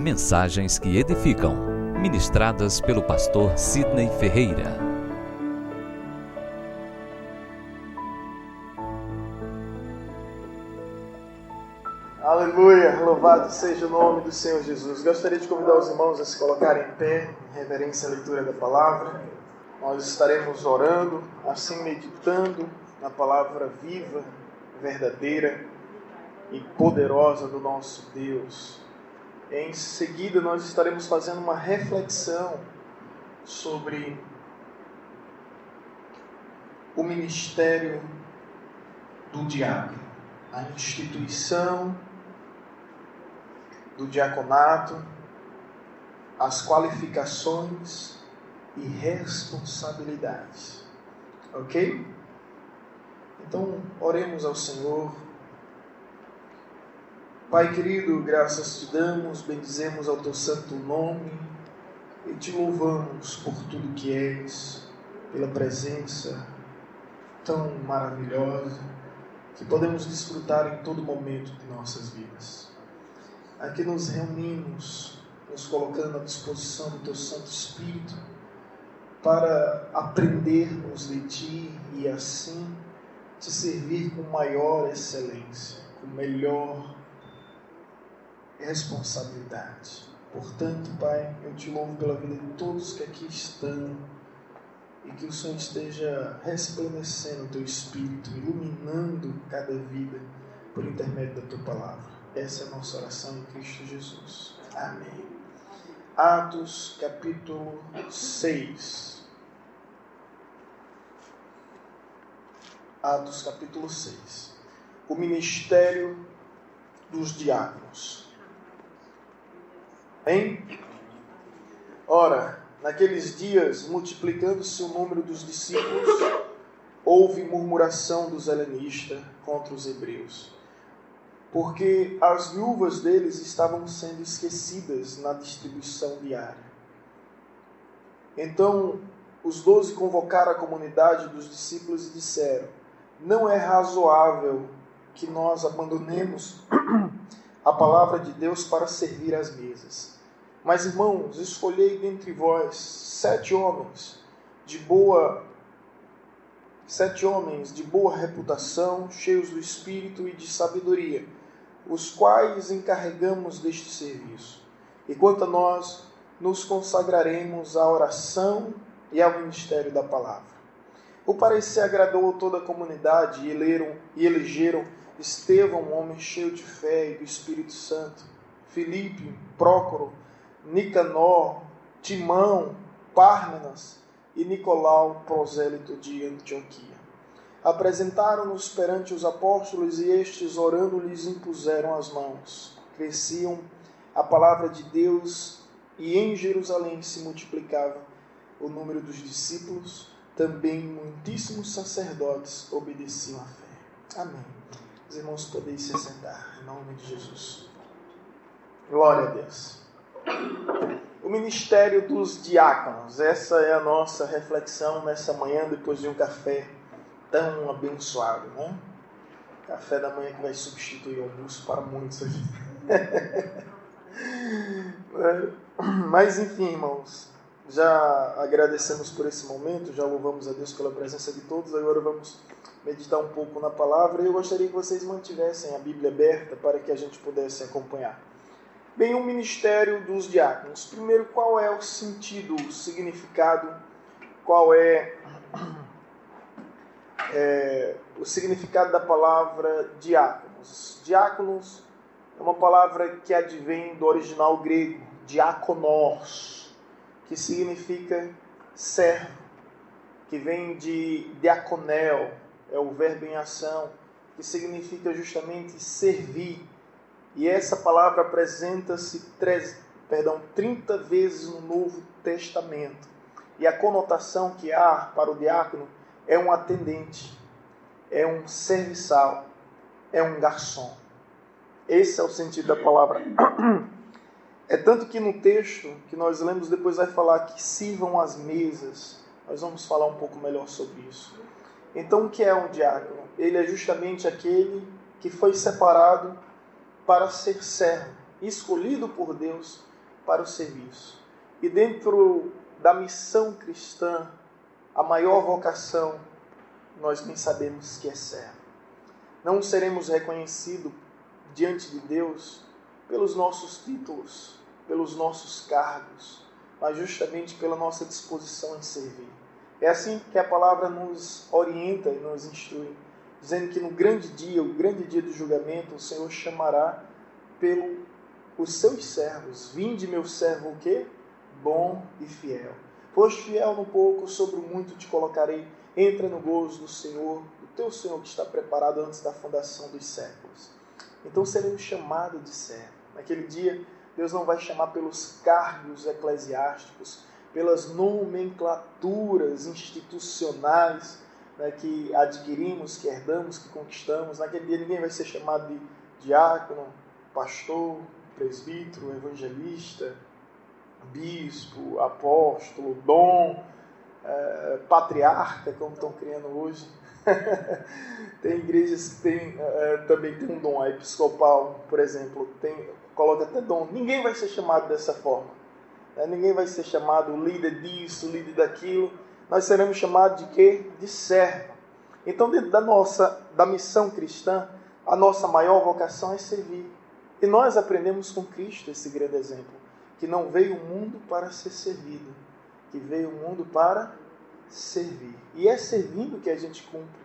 Mensagens que edificam, ministradas pelo pastor Sidney Ferreira. Aleluia, louvado seja o nome do Senhor Jesus. Gostaria de convidar os irmãos a se colocarem em pé, em reverência à leitura da palavra. Nós estaremos orando, assim meditando na palavra viva, verdadeira e poderosa do nosso Deus. Em seguida, nós estaremos fazendo uma reflexão sobre o ministério do diácono, a instituição do diaconato, as qualificações e responsabilidades. Ok? Então, oremos ao Senhor. Pai querido, graças te damos, bendizemos ao teu santo nome e te louvamos por tudo que és, pela presença tão maravilhosa que podemos desfrutar em todo momento de nossas vidas. Aqui nos reunimos, nos colocando à disposição do teu Santo Espírito para aprendermos de ti e assim te servir com maior excelência, com melhor responsabilidade. Portanto, Pai, eu te louvo pela vida de todos que aqui estão e que o Senhor esteja resplandecendo o teu Espírito, iluminando cada vida por intermédio da tua palavra. Essa é a nossa oração em Cristo Jesus. Amém. Atos capítulo 6. Atos capítulo 6. O ministério dos diáconos. Amém? Ora, naqueles dias, multiplicando-se o número dos discípulos, houve murmuração dos helenistas contra os hebreus, porque as viúvas deles estavam sendo esquecidas na distribuição diária. Então, os 12 convocaram a comunidade dos discípulos e disseram: não é razoável que nós abandonemos a palavra de Deus para servir às mesas. Mas, irmãos, escolhei dentre vós 7 homens de boa reputação, cheios do Espírito e de sabedoria, os quais encarregamos deste serviço. E quanto a nós, nos consagraremos à oração e ao ministério da palavra. O parecer agradou a toda a comunidade e elegeram Estevão, um homem cheio de fé e do Espírito Santo, Filipe, Prócoro, Nicanor, Timão, Pármenas e Nicolau, prosélito de Antioquia. Apresentaram-nos perante os apóstolos e estes, orando, lhes impuseram as mãos. Cresciam a palavra de Deus e em Jerusalém se multiplicava o número dos discípulos. Também muitíssimos sacerdotes obedeciam à fé. Amém. Os irmãos podem se sentar, em nome de Jesus. Glória a Deus. O ministério dos diáconos. Essa é a nossa reflexão nessa manhã, depois de um café tão abençoado, né? Café da manhã que vai substituir o almoço para muitos aqui. Mas enfim, irmãos, já agradecemos por esse momento, já louvamos a Deus pela presença de todos. Agora vamos meditar um pouco na palavra. Eu gostaria que vocês mantivessem a Bíblia aberta para que a gente pudesse acompanhar. Bem, o ministério dos diáconos. Primeiro, qual é o sentido, o significado, qual é o significado da palavra diáconos? Diáconos é uma palavra que advém do original grego, diakonos, que significa servo, que vem de diakonel, é o verbo em ação, que significa justamente servir. E essa palavra apresenta-se 30 vezes no Novo Testamento. E a conotação que há para o diácono é um atendente, é um serviçal, é um garçom. Esse é o sentido da palavra. É tanto que no texto que nós lemos depois vai falar que sirvam as mesas. Nós vamos falar um pouco melhor sobre isso. Então, o que é um diácono? Ele é justamente aquele que foi separado para ser servo, escolhido por Deus para o serviço. E dentro da missão cristã, a maior vocação, nós nem sabemos que é servo. Não seremos reconhecidos diante de Deus pelos nossos títulos, pelos nossos cargos, mas justamente pela nossa disposição em servir. É assim que a palavra nos orienta e nos instrui, dizendo que no grande dia, o grande dia do julgamento, o Senhor chamará os seus servos. Vinde, meu servo, o quê? Bom e fiel. Foste fiel no pouco, sobre o muito te colocarei. Entra no gozo do Senhor, do teu Senhor que está preparado antes da fundação dos séculos. Então seremos chamados de servo. Naquele dia, Deus não vai chamar pelos cargos eclesiásticos, pelas nomenclaturas institucionais, né, que adquirimos, que herdamos, que conquistamos. Naquele dia ninguém vai ser chamado de diácono, pastor, presbítero, evangelista, bispo, apóstolo, dom, patriarca, como estão criando hoje. Tem igrejas que também tem um dom, a episcopal, por exemplo, coloca até dom. Ninguém vai ser chamado dessa forma. Ninguém vai ser chamado líder disso, líder daquilo. Nós seremos chamados de quê? De servo. Então, dentro da missão cristã, a nossa maior vocação é servir. E nós aprendemos com Cristo esse grande exemplo, que não veio o mundo para ser servido, que veio o mundo para servir. E é servindo que a gente cumpre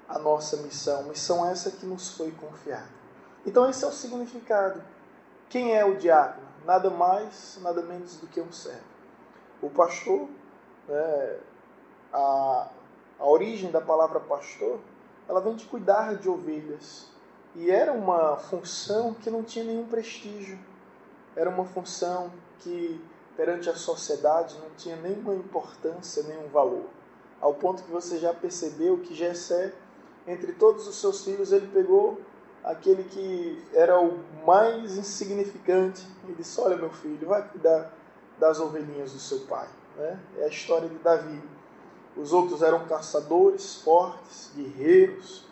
a nossa missão essa que nos foi confiada. Então esse é o significado. Quem é o diácono? Nada mais, nada menos do que um servo. O pastor, a origem da palavra pastor, ela vem de cuidar de ovelhas. E era uma função que não tinha nenhum prestígio. Era uma função que, perante a sociedade, não tinha nenhuma importância, nenhum valor. Ao ponto que você já percebeu que Jessé, entre todos os seus filhos, ele pegou aquele que era o mais insignificante e disse: olha, meu filho, vai cuidar das ovelhinhas do seu pai. É a história de Davi. Os outros eram caçadores, fortes, guerreiros,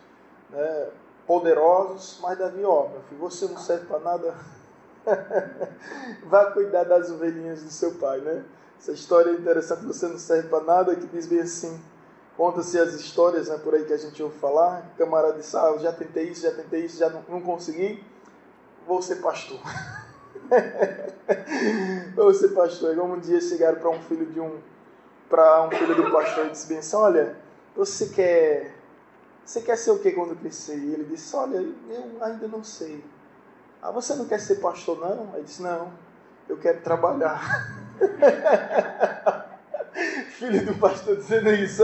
poderosos, mas Davi, meu filho, você não serve para nada, vá cuidar das ovelhinhas do seu pai, Essa história é interessante, você não serve para nada, que diz bem assim, conta-se as histórias, por aí que a gente ouve falar, o camarada disse: eu já tentei isso, já não consegui, vou ser pastor. Vou ser pastor. Igual um dia chegaram para um filho do pastor e disse bem assim: olha, você quer ser o que quando crescer? E ele disse: olha, eu ainda não sei. Você não quer ser pastor, não? Ele disse: não, eu quero trabalhar. Filho do pastor dizendo isso.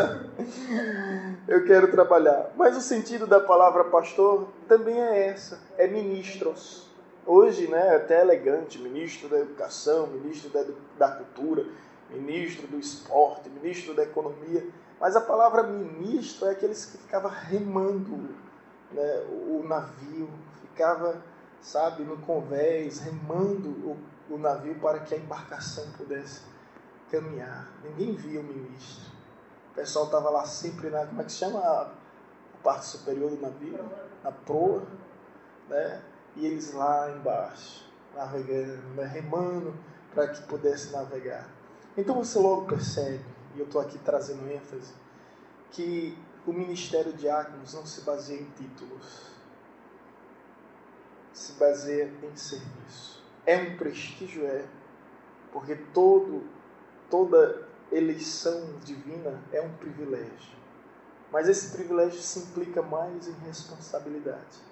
Eu quero trabalhar. Mas o sentido da palavra pastor também é essa, é ministros. Hoje, é até elegante, ministro da educação, ministro da cultura, ministro do esporte, ministro da economia. Mas a palavra ministro é aqueles que ficavam remando o navio, ficava, no convés, remando o navio para que a embarcação pudesse caminhar. Ninguém via o ministro. O pessoal estava lá sempre como é que se chama a parte superior do navio? Na proa, E eles lá embaixo, navegando, remando para que pudesse navegar. Então você logo percebe, e eu estou aqui trazendo ênfase, que o ministério de diáconos não se baseia em títulos, se baseia em serviço. É um prestígio, porque toda eleição divina é um privilégio. Mas esse privilégio se implica mais em responsabilidade.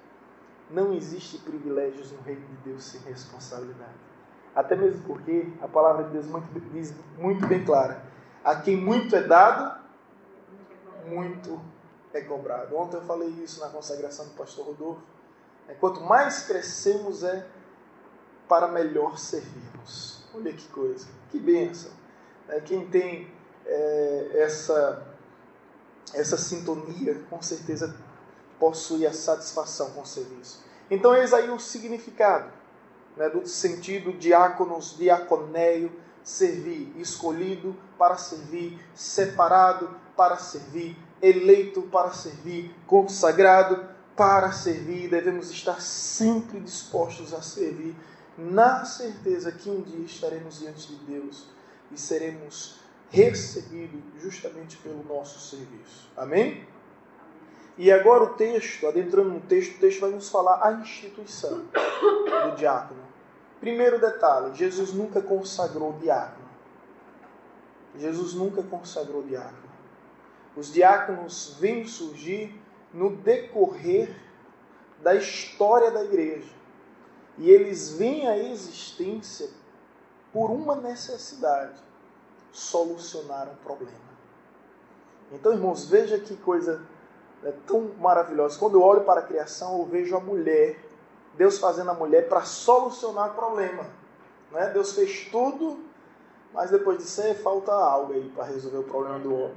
Não existe privilégios no reino de Deus sem responsabilidade. Até mesmo porque a palavra de Deus diz muito bem clara: a quem muito é dado, muito é cobrado. Ontem eu falei isso na consagração do pastor Rodolfo. Quanto mais crescemos para melhor servirmos. Olha que coisa, que bênção. Quem tem essa sintonia, com certeza possui a satisfação com o serviço. Então eis aí o significado do sentido diáconos, diaconeio, servir, escolhido para servir, separado para servir, eleito para servir, consagrado para servir. Devemos estar sempre dispostos a servir, na certeza que um dia estaremos diante de Deus e seremos recebidos justamente pelo nosso serviço. Amém? E agora o texto, adentrando no texto, o texto vai nos falar a instituição do diácono. Primeiro detalhe, Jesus nunca consagrou diácono. Jesus nunca consagrou diácono. Os diáconos vêm surgir no decorrer da história da igreja. E eles vêm à existência por uma necessidade: solucionar um problema. Então, irmãos, veja que coisa tão maravilhosa. Quando eu olho para a criação, eu vejo a mulher, Deus fazendo a mulher para solucionar o problema. Né? Deus fez tudo, mas depois disso falta algo aí para resolver o problema do homem.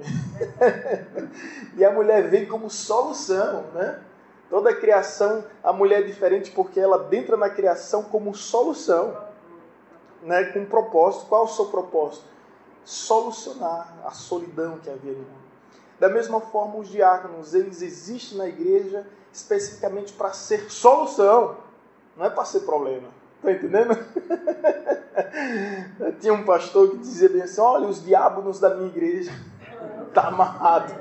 E a mulher vem como solução, né? Toda a criação, a mulher é diferente porque ela entra na criação como solução, né? Com um propósito. Qual é o seu propósito? Solucionar a solidão que havia no mundo. Da mesma forma, os diáconos, eles existem na igreja especificamente para ser solução, não é para ser problema. Está entendendo? Tinha um pastor que dizia bem assim: olha, os diábonos da minha igreja está amarrado.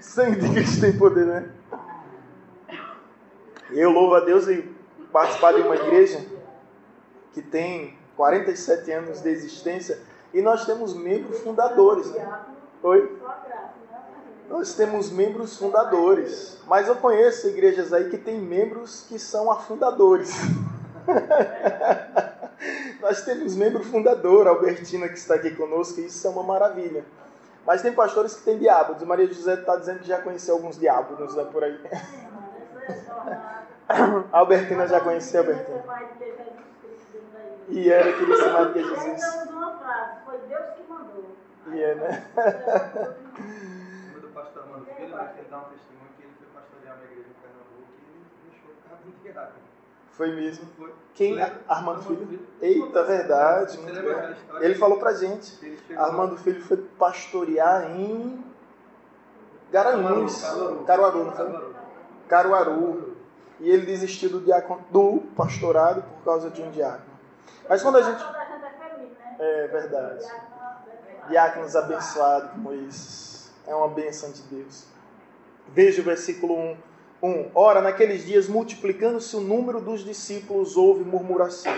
Sangue de Cristo tem poder, né? Eu louvo a Deus e participar de uma igreja que tem 47 anos de existência e nós temos membros fundadores, né? Oi? Nós temos membros fundadores, mas eu conheço igrejas aí que tem membros que são afundadores. Nós temos membro fundador, a Albertina, que está aqui conosco, e isso é uma maravilha. Mas tem pastores que têm diábonos. Maria José está dizendo que já conheceu alguns diábonos, né, por aí. A Albertina já conhecia a Albertina. E ela queria ser mais do que Jesus. Foi Deus que mandou. E é, né? Do pastor Armando Filho, ele dá um testemunho que ele foi pastorear uma igreja em Pernambuco e ele deixou o carro muito errado. Foi mesmo. Foi. Quem? Armando Filho? Eita, verdade. Você Muito lembra bem. aquela história? Ele falou pra gente. Ele chegou Armando Filho foi pastorear em Garanhuns. Caruaru. Caruaru, não foi? Caruaru. E ele desistiu do pastorado por causa de um diácono. Mas quando a gente... É verdade. Diáconos abençoados como esses. É uma bênção de Deus. Veja o versículo 1. Ora, naqueles dias, multiplicando-se o número dos discípulos, houve murmuração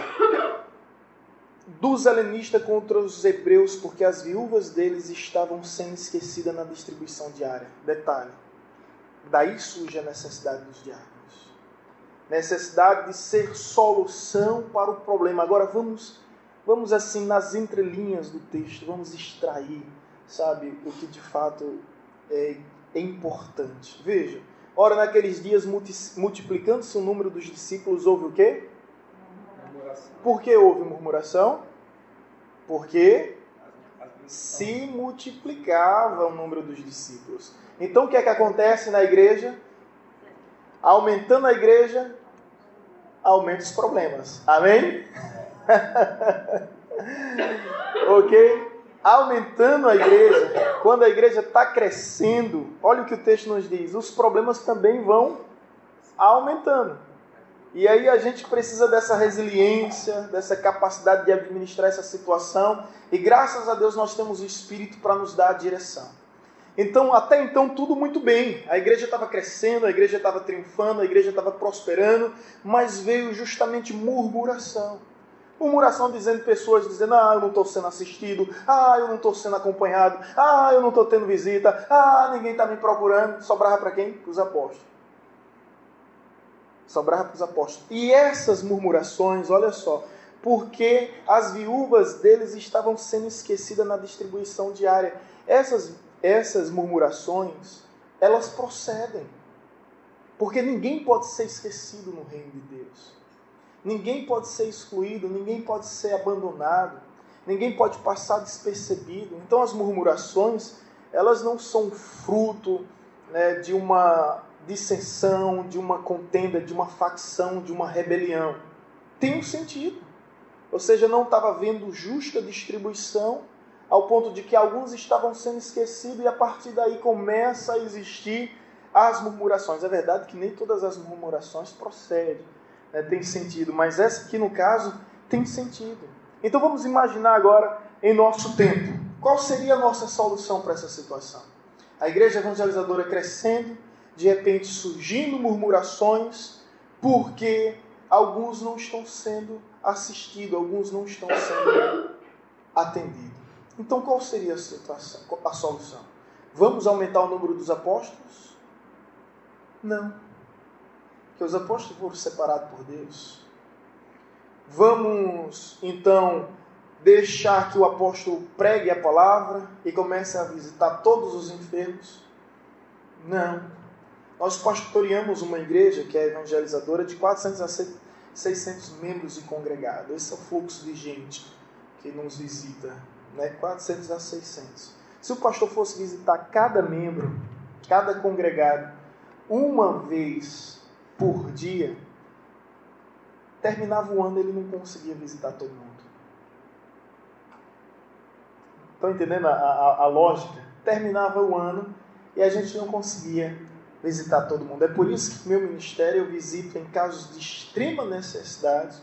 dos helenistas contra os hebreus, porque as viúvas deles estavam sendo esquecidas na distribuição diária. Detalhe. Daí surge a necessidade dos diáconos. Necessidade de ser solução para o problema. Agora vamos assim, nas entrelinhas do texto, vamos extrair, sabe, o que de fato é importante. Veja, ora, naqueles dias, multiplicando-se o número dos discípulos, houve o quê? Murmuração. Por que houve murmuração? Porque se multiplicava o número dos discípulos. Então, o que é que acontece na igreja? Aumentando a igreja, aumenta os problemas. Amém? Ok? Aumentando a igreja, quando a igreja está crescendo, olha o que o texto nos diz, os problemas também vão aumentando. E aí a gente precisa dessa resiliência, dessa capacidade de administrar essa situação, e graças a Deus nós temos o Espírito para nos dar a direção. Então, até então, tudo muito bem. A igreja estava crescendo, a igreja estava triunfando, a igreja estava prosperando, mas veio justamente murmuração. Murmuração pessoas dizendo, eu não estou sendo assistido, eu não estou sendo acompanhado, eu não estou tendo visita, ninguém está me procurando. Sobrava para quem? Para os apóstolos. Sobrava para os apóstolos. E essas murmurações, olha só, porque as viúvas deles estavam sendo esquecidas na distribuição diária. Essas murmurações, elas procedem. Porque ninguém pode ser esquecido no reino de Deus. Ninguém pode ser excluído, ninguém pode ser abandonado, ninguém pode passar despercebido. Então as murmurações, elas não são fruto, né, de uma dissensão, de uma contenda, de uma facção, de uma rebelião. Tem um sentido. Ou seja, não estava havendo justa distribuição, ao ponto de que alguns estavam sendo esquecidos e a partir daí começa a existir as murmurações. É verdade que nem todas as murmurações procedem. né, tem sentido, mas essa aqui no caso tem sentido. Então vamos imaginar agora em nosso tempo, qual seria a nossa solução para essa situação? A igreja evangelizadora crescendo, de repente surgindo murmurações, porque alguns não estão sendo assistidos, alguns não estão sendo atendidos. Então qual seria a solução? Vamos aumentar o número dos apóstolos? Não. Porque os apóstolos foram separados por Deus. Vamos, então, deixar que o apóstolo pregue a palavra e comece a visitar todos os enfermos? Não. Nós pastoreamos uma igreja que é evangelizadora de 400 a 600 membros de congregado. Esse é o fluxo de gente que nos visita, né? 400 a 600. Se o pastor fosse visitar cada membro, cada congregado, uma vez por dia, terminava o ano, ele não conseguia visitar todo mundo. Estão entendendo a lógica? Terminava o ano e a gente não conseguia visitar todo mundo. É por isso que meu ministério eu visito em casos de extrema necessidade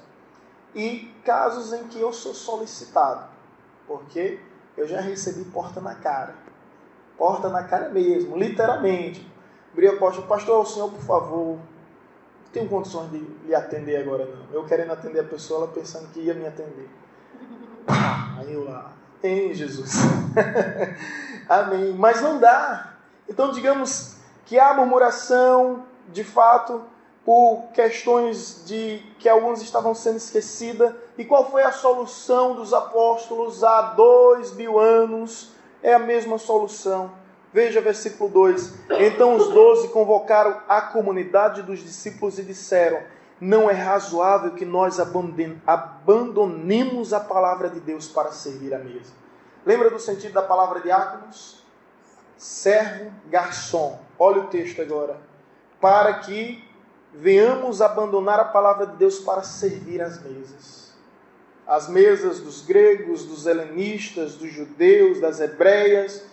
e casos em que eu sou solicitado. Porque eu já recebi porta na cara. Porta na cara mesmo, literalmente. Abri a porta, pastor, o senhor, por favor, não tenho condições de lhe atender agora não. Eu querendo atender a pessoa, ela pensando que ia me atender. Aí eu lá, em Jesus. Amém. Mas não dá. Então digamos que há murmuração, de fato, por questões de que alguns estavam sendo esquecidas. E qual foi a solução dos apóstolos há 2000 anos? É a mesma solução. Veja versículo 2. Então os 12 convocaram a comunidade dos discípulos e disseram: não é razoável que nós abandonemos a palavra de Deus para servir à mesa. Lembra do sentido da palavra diáconos? Servo, garçom. Olha o texto agora. Para que venhamos abandonar a palavra de Deus para servir às mesas. As mesas dos gregos, dos helenistas, dos judeus, das hebreias.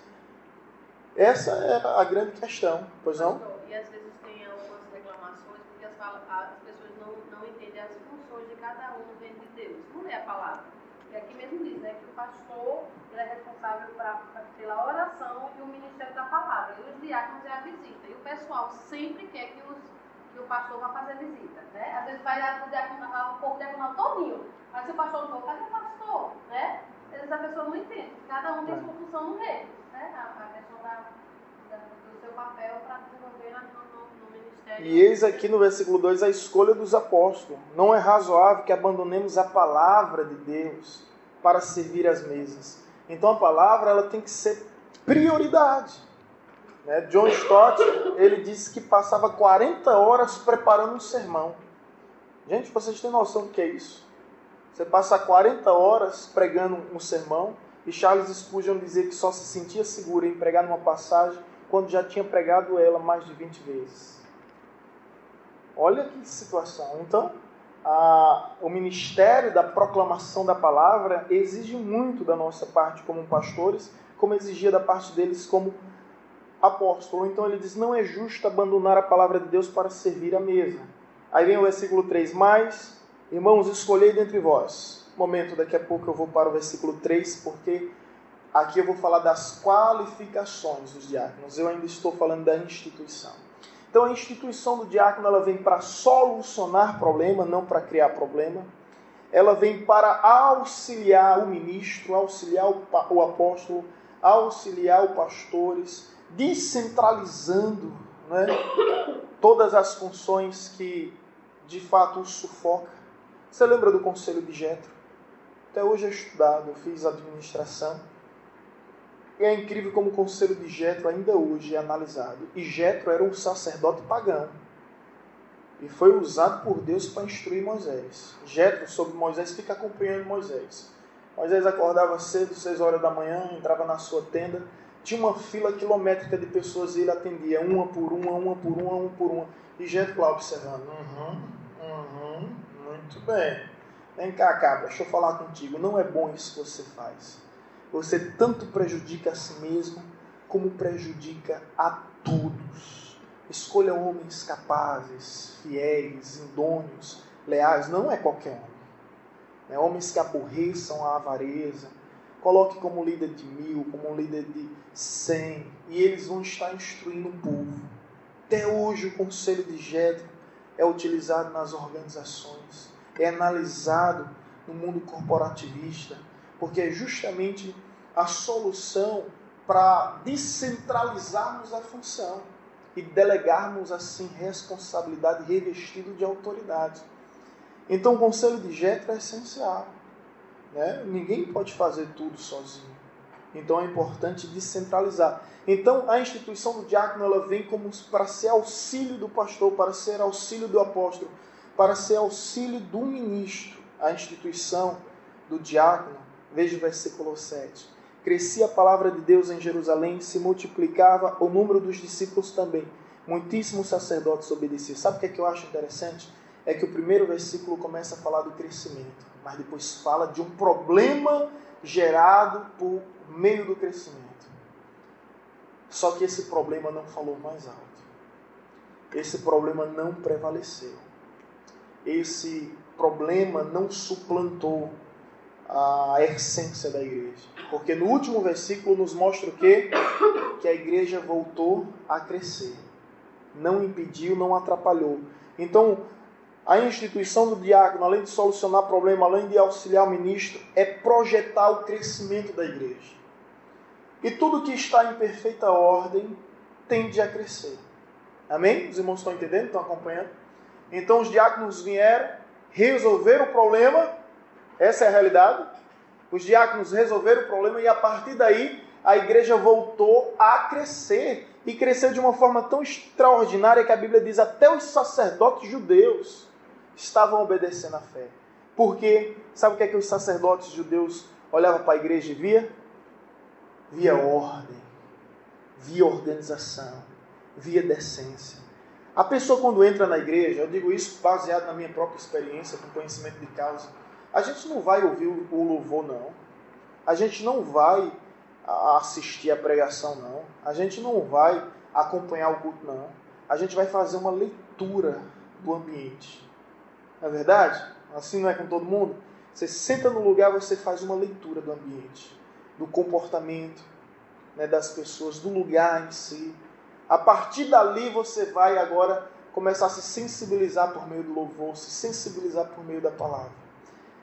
Essa é a grande questão, pois não? E às vezes tem algumas reclamações, porque as pessoas não entendem as funções de cada um no reino de Deus. Não é a palavra. E aqui mesmo diz, né, que o pastor ele é responsável pela oração e o ministério da palavra. E os diáconos é a visita. E o pessoal sempre quer que o pastor vá fazer visita, né? Às vezes vai lá o povo diaconal todinho. Mas se o pastor não for, cadê o pastor? Né? Às vezes a pessoa não entende. Cada um tem sua função no reino. Né? A questão do seu papel para desenvolver no ministério. E eis aqui no versículo 2 a escolha dos apóstolos. Não é razoável que abandonemos a palavra de Deus para servir às mesas. Então a palavra ela tem que ser prioridade. Né? John Stott, ele disse que passava 40 horas preparando um sermão. Gente, vocês têm noção do que é isso? Você passa 40 horas pregando um sermão. E Charles Spurgeon dizia que só se sentia seguro em pregar numa passagem quando já tinha pregado ela mais de 20 vezes. Olha que situação. Então, o ministério da proclamação da palavra exige muito da nossa parte como pastores, como exigia da parte deles como apóstolo. Então ele diz, não é justo abandonar a palavra de Deus para servir à mesa. Aí vem o versículo 3, mas, irmãos, escolhei dentre vós. Momento, daqui a pouco eu vou para o versículo 3, porque aqui eu vou falar das qualificações dos diáconos. Eu ainda estou falando da instituição. Então a instituição do diácono ela vem para solucionar problema, não para criar problema. Ela vem para auxiliar o ministro, auxiliar o apóstolo, auxiliar os pastores, descentralizando, né, todas as funções que de fato os sufoca. Você lembra do conselho de Jetro? Até hoje é estudado, eu fiz administração. E é incrível como o conselho de Jetro ainda hoje é analisado. E Jetro era um sacerdote pagão. E foi usado por Deus para instruir Moisés. Jetro, sobre Moisés, fica acompanhando Moisés. Moisés acordava cedo, 6 horas da manhã, entrava na sua tenda. Tinha uma fila quilométrica de pessoas e ele atendia uma por uma. E Jetro lá observando. Muito bem. Vem cá, cabra, deixa eu falar contigo. Não é bom isso que você faz. Você tanto prejudica a si mesmo, como prejudica a todos. Escolha homens capazes, fiéis, idôneos, leais, não é qualquer homem. Homens que aborreçam a avareza, coloque como líder de 1000, como líder de 100, e eles vão estar instruindo o povo. Até hoje o conselho de Jétro é utilizado nas organizações, é analisado no mundo corporativista, porque é justamente a solução para descentralizarmos a função e delegarmos assim responsabilidade revestido de autoridade. Então o conselho de Jétro é essencial, né? Ninguém pode fazer tudo sozinho. Então é importante descentralizar. Então a instituição do diácono ela vem como para ser auxílio do pastor, para ser auxílio do apóstolo, para ser auxílio do ministro. A instituição do diácono, veja o versículo 7. Crescia a palavra de Deus em Jerusalém, se multiplicava o número dos discípulos também. Muitíssimos sacerdotes obedeciam. Sabe o que é que eu acho interessante? É que o primeiro versículo começa a falar do crescimento, mas depois fala de um problema gerado por meio do crescimento. Só que esse problema não falou mais alto. Esse problema não prevaleceu. Esse problema não suplantou a essência da igreja. Porque no último versículo nos mostra o quê? Que a igreja voltou a crescer. Não impediu, não atrapalhou. Então, a instituição do diácono, além de solucionar problema, além de auxiliar o ministro, é projetar o crescimento da igreja. E tudo que está em perfeita ordem tende a crescer. Amém? Os irmãos estão entendendo? Estão acompanhando? Então os diáconos vieram, resolveram o problema. Essa é a realidade. Os diáconos resolveram o problema e a partir daí a igreja voltou a crescer. E cresceu de uma forma tão extraordinária que a Bíblia diz até os sacerdotes judeus estavam obedecendo à fé. Porque, sabe o que é que os sacerdotes judeus olhavam para a igreja e via? Via ordem, via organização, via decência. A pessoa quando entra na igreja, eu digo isso baseado na minha própria experiência, com conhecimento de causa, a gente não vai ouvir o louvor não, a gente não vai assistir a pregação não, a gente não vai acompanhar o culto não, a gente vai fazer uma leitura do ambiente. Não é verdade? Assim não é com todo mundo? Você senta no lugar, você faz uma leitura do ambiente, do comportamento, né, das pessoas, do lugar em si. A partir dali você vai agora começar a se sensibilizar por meio do louvor, se sensibilizar por meio da palavra.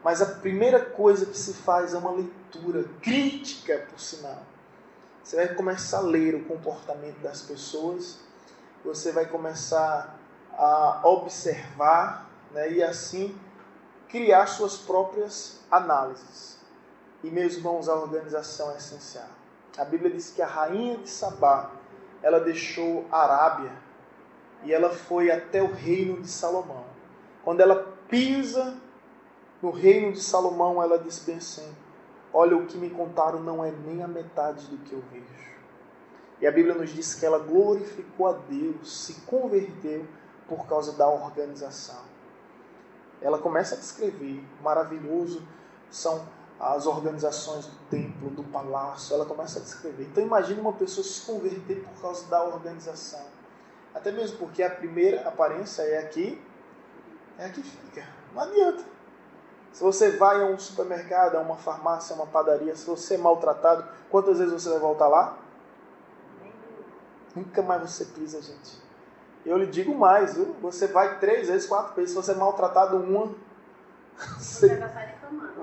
Mas a primeira coisa que se faz é uma leitura crítica, por sinal. Você vai começar a ler o comportamento das pessoas, você vai começar a observar, né, e assim criar suas próprias análises. E, meus irmãos, a organização é essencial. A Bíblia diz que a rainha de Sabá, ela deixou a Arábia e ela foi até o reino de Salomão. Quando ela pisa no reino de Salomão, ela diz bem assim: olha, o que me contaram não é nem a metade do que eu vejo. E a Bíblia nos diz que ela glorificou a Deus, se converteu por causa da organização. Ela começa a descrever, maravilhoso são as organizações do templo, do palácio, ela começa a descrever. Então imagine uma pessoa se converter por causa da organização. Até mesmo porque a primeira aparência é aqui fica. Não adianta. Se você vai a um supermercado, a uma farmácia, a uma padaria, se você é maltratado, quantas vezes você vai voltar lá? Nunca mais você pisa, gente. Eu lhe digo mais, viu? Você vai 3 vezes, 4 vezes, se você é maltratado uma...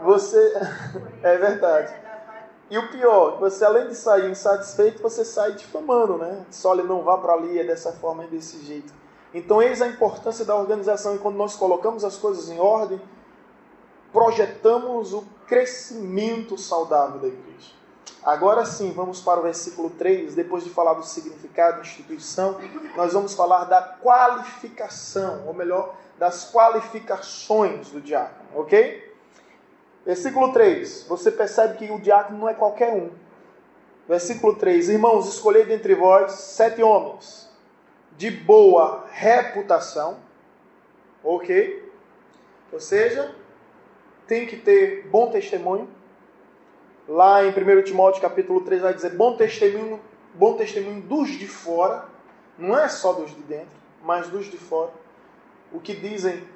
Você... É verdade. E o pior, você além de sair insatisfeito, você sai difamando, né? Só olha, não vá para ali, é dessa forma, é desse jeito. Então eis a importância da organização. E quando nós colocamos as coisas em ordem, projetamos o crescimento saudável da igreja. Agora sim, vamos para o versículo 3. Depois de falar do significado da instituição, nós vamos falar da qualificação, ou melhor, das qualificações do diácono, ok? Versículo 3. Você percebe que o diácono não é qualquer um. Versículo 3. Irmãos, escolhei dentre vós 7 homens de boa reputação, ok? Ou seja, tem que ter bom testemunho. Lá em 1 Timóteo capítulo 3 vai dizer bom testemunho dos de fora. Não é só dos de dentro, mas dos de fora. O que dizem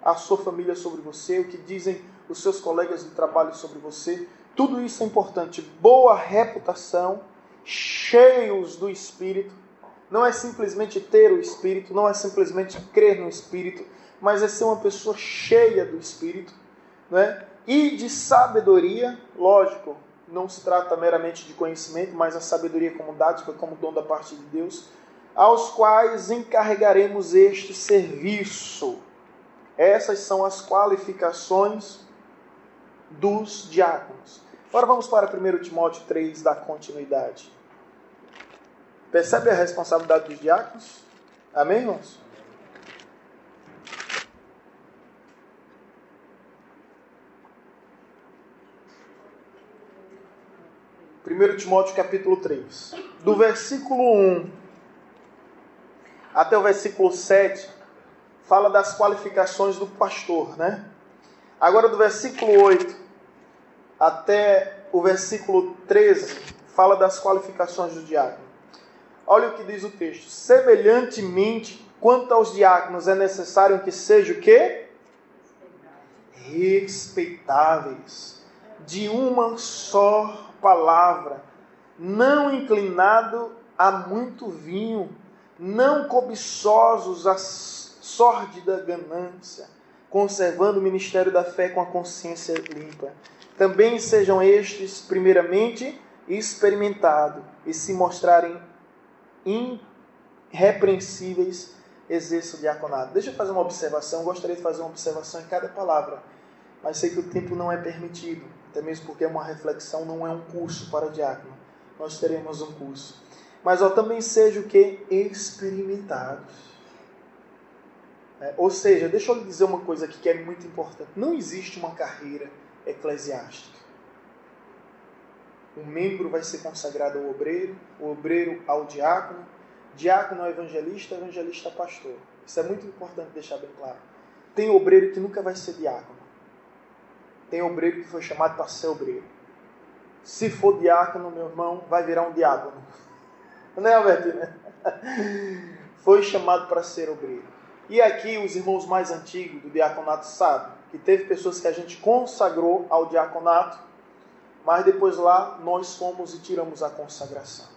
a sua família sobre você, o que dizem os seus colegas de trabalho sobre você. Tudo isso é importante. Boa reputação, cheios do Espírito. Não é simplesmente ter o Espírito, não é simplesmente crer no Espírito, mas é ser uma pessoa cheia do Espírito, né? E de sabedoria, lógico, não se trata meramente de conhecimento, mas a sabedoria como dádiva, como dom da parte de Deus, aos quais encarregaremos este serviço. Essas são as qualificações dos diáconos. Agora vamos para 1 Timóteo 3, da continuidade. Percebe a responsabilidade dos diáconos? Amém, irmãos? Primeiro Timóteo capítulo 3. Do versículo 1 até o versículo 7, fala das qualificações do pastor, né? Agora do versículo 8 até o versículo 13, fala das qualificações do diácono. Olha o que diz o texto. Semelhantemente, quanto aos diáconos, é necessário que sejam o quê? Respeitáveis, de uma só palavra, não inclinado a muito vinho, não cobiçosos a sórdida ganância, conservando o ministério da fé com a consciência limpa. Também sejam estes, primeiramente, experimentados e se mostrarem irrepreensíveis, exerçam o diaconato. Deixa eu fazer uma observação. Eu gostaria de fazer uma observação em cada palavra, mas sei que o tempo não é permitido, até mesmo porque é uma reflexão, não é um curso para diácono. Nós teremos um curso. Mas também sejam o que? Experimentados. Ou seja, deixa eu lhe dizer uma coisa aqui que é muito importante. Não existe uma carreira eclesiástica. O membro vai ser consagrado ao obreiro, o obreiro ao diácono, diácono ao evangelista, evangelista ao pastor. Isso é muito importante deixar bem claro. Tem obreiro que nunca vai ser diácono. Tem obreiro que foi chamado para ser obreiro. Se for diácono, meu irmão, vai virar um diácono. Não é, Albertina? Foi chamado para ser obreiro. E aqui os irmãos mais antigos do diaconato sabem que teve pessoas que a gente consagrou ao diaconato, mas depois lá nós fomos e tiramos a consagração.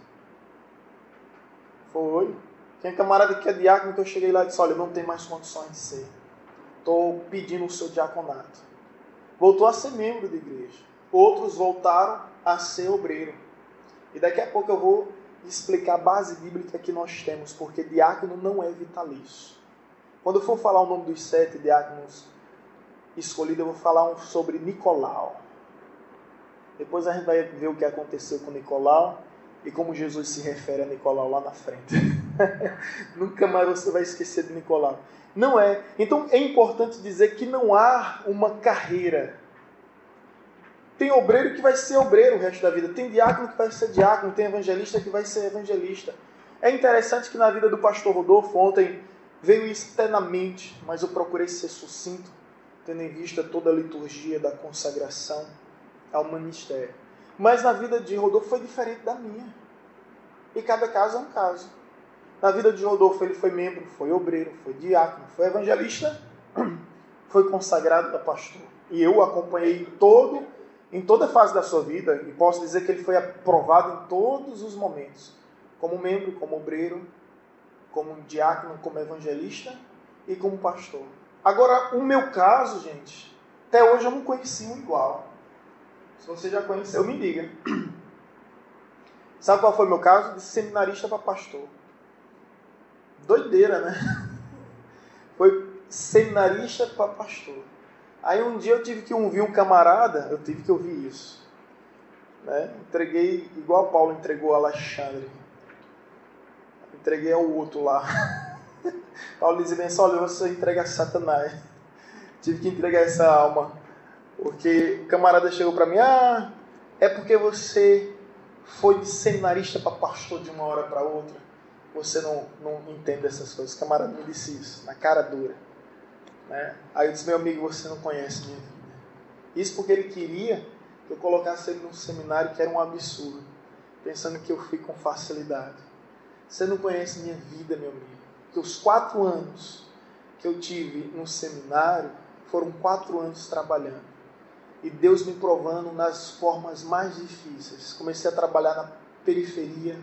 Foi. Tem camarada que é diácono que eu cheguei lá e disse, olha, não tem mais condições de ser. Estou pedindo o seu diaconato. Voltou a ser membro da igreja. Outros voltaram a ser obreiro. E daqui a pouco eu vou explicar a base bíblica que nós temos, porque diácono não é vitalício. Quando eu for falar o nome dos 7 diáconos escolhidos, eu vou falar sobre Nicolau. Depois a gente vai ver o que aconteceu com Nicolau e como Jesus se refere a Nicolau lá na frente. Nunca mais você vai esquecer de Nicolau. Não é. Então é importante dizer que não há uma carreira. Tem obreiro que vai ser obreiro o resto da vida. Tem diácono que vai ser diácono. Tem evangelista que vai ser evangelista. É interessante que na vida do pastor Rodolfo, ontem veio externamente, mas eu procurei ser sucinto, tendo em vista toda a liturgia da consagração ao ministério. Mas na vida de Rodolfo foi diferente da minha. E cada caso é um caso. Na vida de Rodolfo ele foi membro, foi obreiro, foi diácono, foi evangelista, foi consagrado a pastor. E eu o acompanhei em toda a fase da sua vida, e posso dizer que ele foi aprovado em todos os momentos, como membro, como obreiro, como diácono, como evangelista e como pastor. Agora, o meu caso, gente, até hoje eu não conheci um igual. Se você já conheceu, me diga. Sabe qual foi o meu caso? De seminarista para pastor. Doideira, né? Foi seminarista para pastor. Aí um dia eu tive que ouvir um camarada, eu tive que ouvir isso. Né? Entreguei, igual Paulo entregou a Alexandre. Entreguei ao outro lá. Paulo dizia bem assim, olha, você entrega a Satanás. Tive que entregar essa alma. Porque o camarada chegou para mim, é porque você foi de seminarista para pastor de uma hora para outra. Você não entende essas coisas. O camarada me disse isso, na cara dura. Né? Aí eu disse, meu amigo, você não conhece minha vida. Isso porque ele queria que eu colocasse ele num seminário que era um absurdo. Pensando que eu fui com facilidade. Você não conhece minha vida, meu amigo. Porque os 4 anos que eu tive no seminário foram 4 anos trabalhando. E Deus me provando nas formas mais difíceis. Comecei a trabalhar na periferia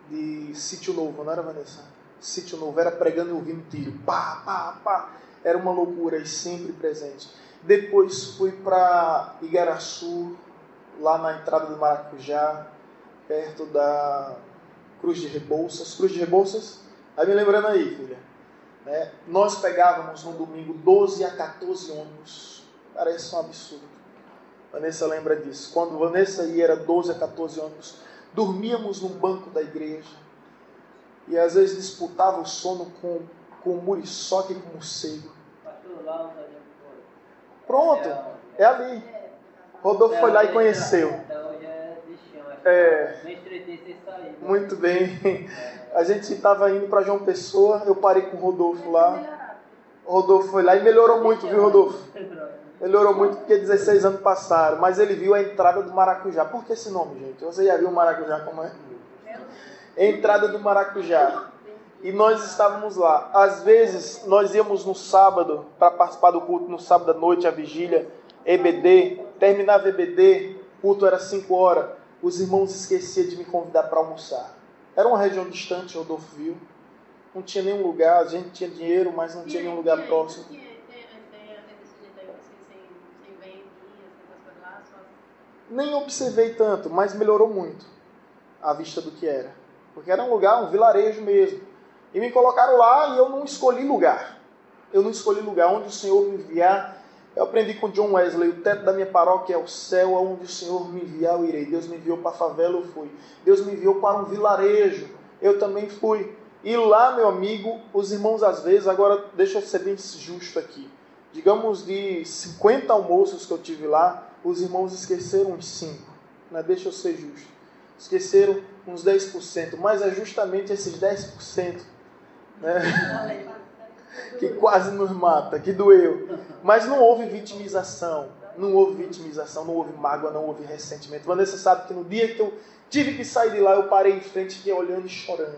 de Sítio Novo, não era, Vanessa? Sítio Novo, era pregando e ouvindo tiro. Pá, pá, pá. Era uma loucura e sempre presente. Depois fui para Igaraçu, lá na entrada do Maracujá, perto da Cruz de Rebouças. Cruz de Rebouças? Vai me lembrando aí, filha. Nós pegávamos no domingo 12 a 14 ônibus. Parece um absurdo. Vanessa lembra disso. Quando Vanessa ia, era 12 a 14 ônibus. Dormíamos no banco da igreja. E às vezes disputava o sono com o muriçoca e com o morcego. Pronto, é ali. Rodolfo foi lá e conheceu. Muito bem. A gente estava indo para João Pessoa, eu parei com o Rodolfo lá. O Rodolfo foi lá e melhorou muito, viu, Rodolfo? Melhorou muito porque 16 anos passaram, mas ele viu a entrada do Maracujá. Por que esse nome, gente? Você já viu o Maracujá como é? Entrada do Maracujá. E nós estávamos lá. Às vezes, nós íamos no sábado, para participar do culto, no sábado à noite, a vigília, EBD. Terminava EBD, o culto era 5 horas. Os irmãos esqueciam de me convidar para almoçar. Era uma região distante, Rodolfo viu. Não tinha nenhum lugar, a gente tinha dinheiro, mas não tinha nenhum lugar próximo. Nem observei tanto, mas melhorou muito a vista do que era. Porque era um lugar, um vilarejo mesmo. E me colocaram lá e eu não escolhi lugar. Eu não escolhi lugar. Onde o Senhor me enviar, eu aprendi com John Wesley, o teto da minha paróquia é o céu, aonde o Senhor me enviar eu irei. Deus me enviou para a favela, eu fui. Deus me enviou para um vilarejo, eu também fui. E lá, meu amigo, os irmãos às vezes, agora deixa eu ser bem justo aqui. Digamos de 50 almoços que eu tive lá, os irmãos esqueceram uns 5. Né? Deixa eu ser justo. Esqueceram uns 10%, mas é justamente esses 10%, né? Que quase nos mata, que doeu. Mas não houve vitimização, não houve mágoa, não houve ressentimento. Vanessa sabe que no dia que eu tive que sair de lá, eu parei em frente, fiquei olhando e chorando,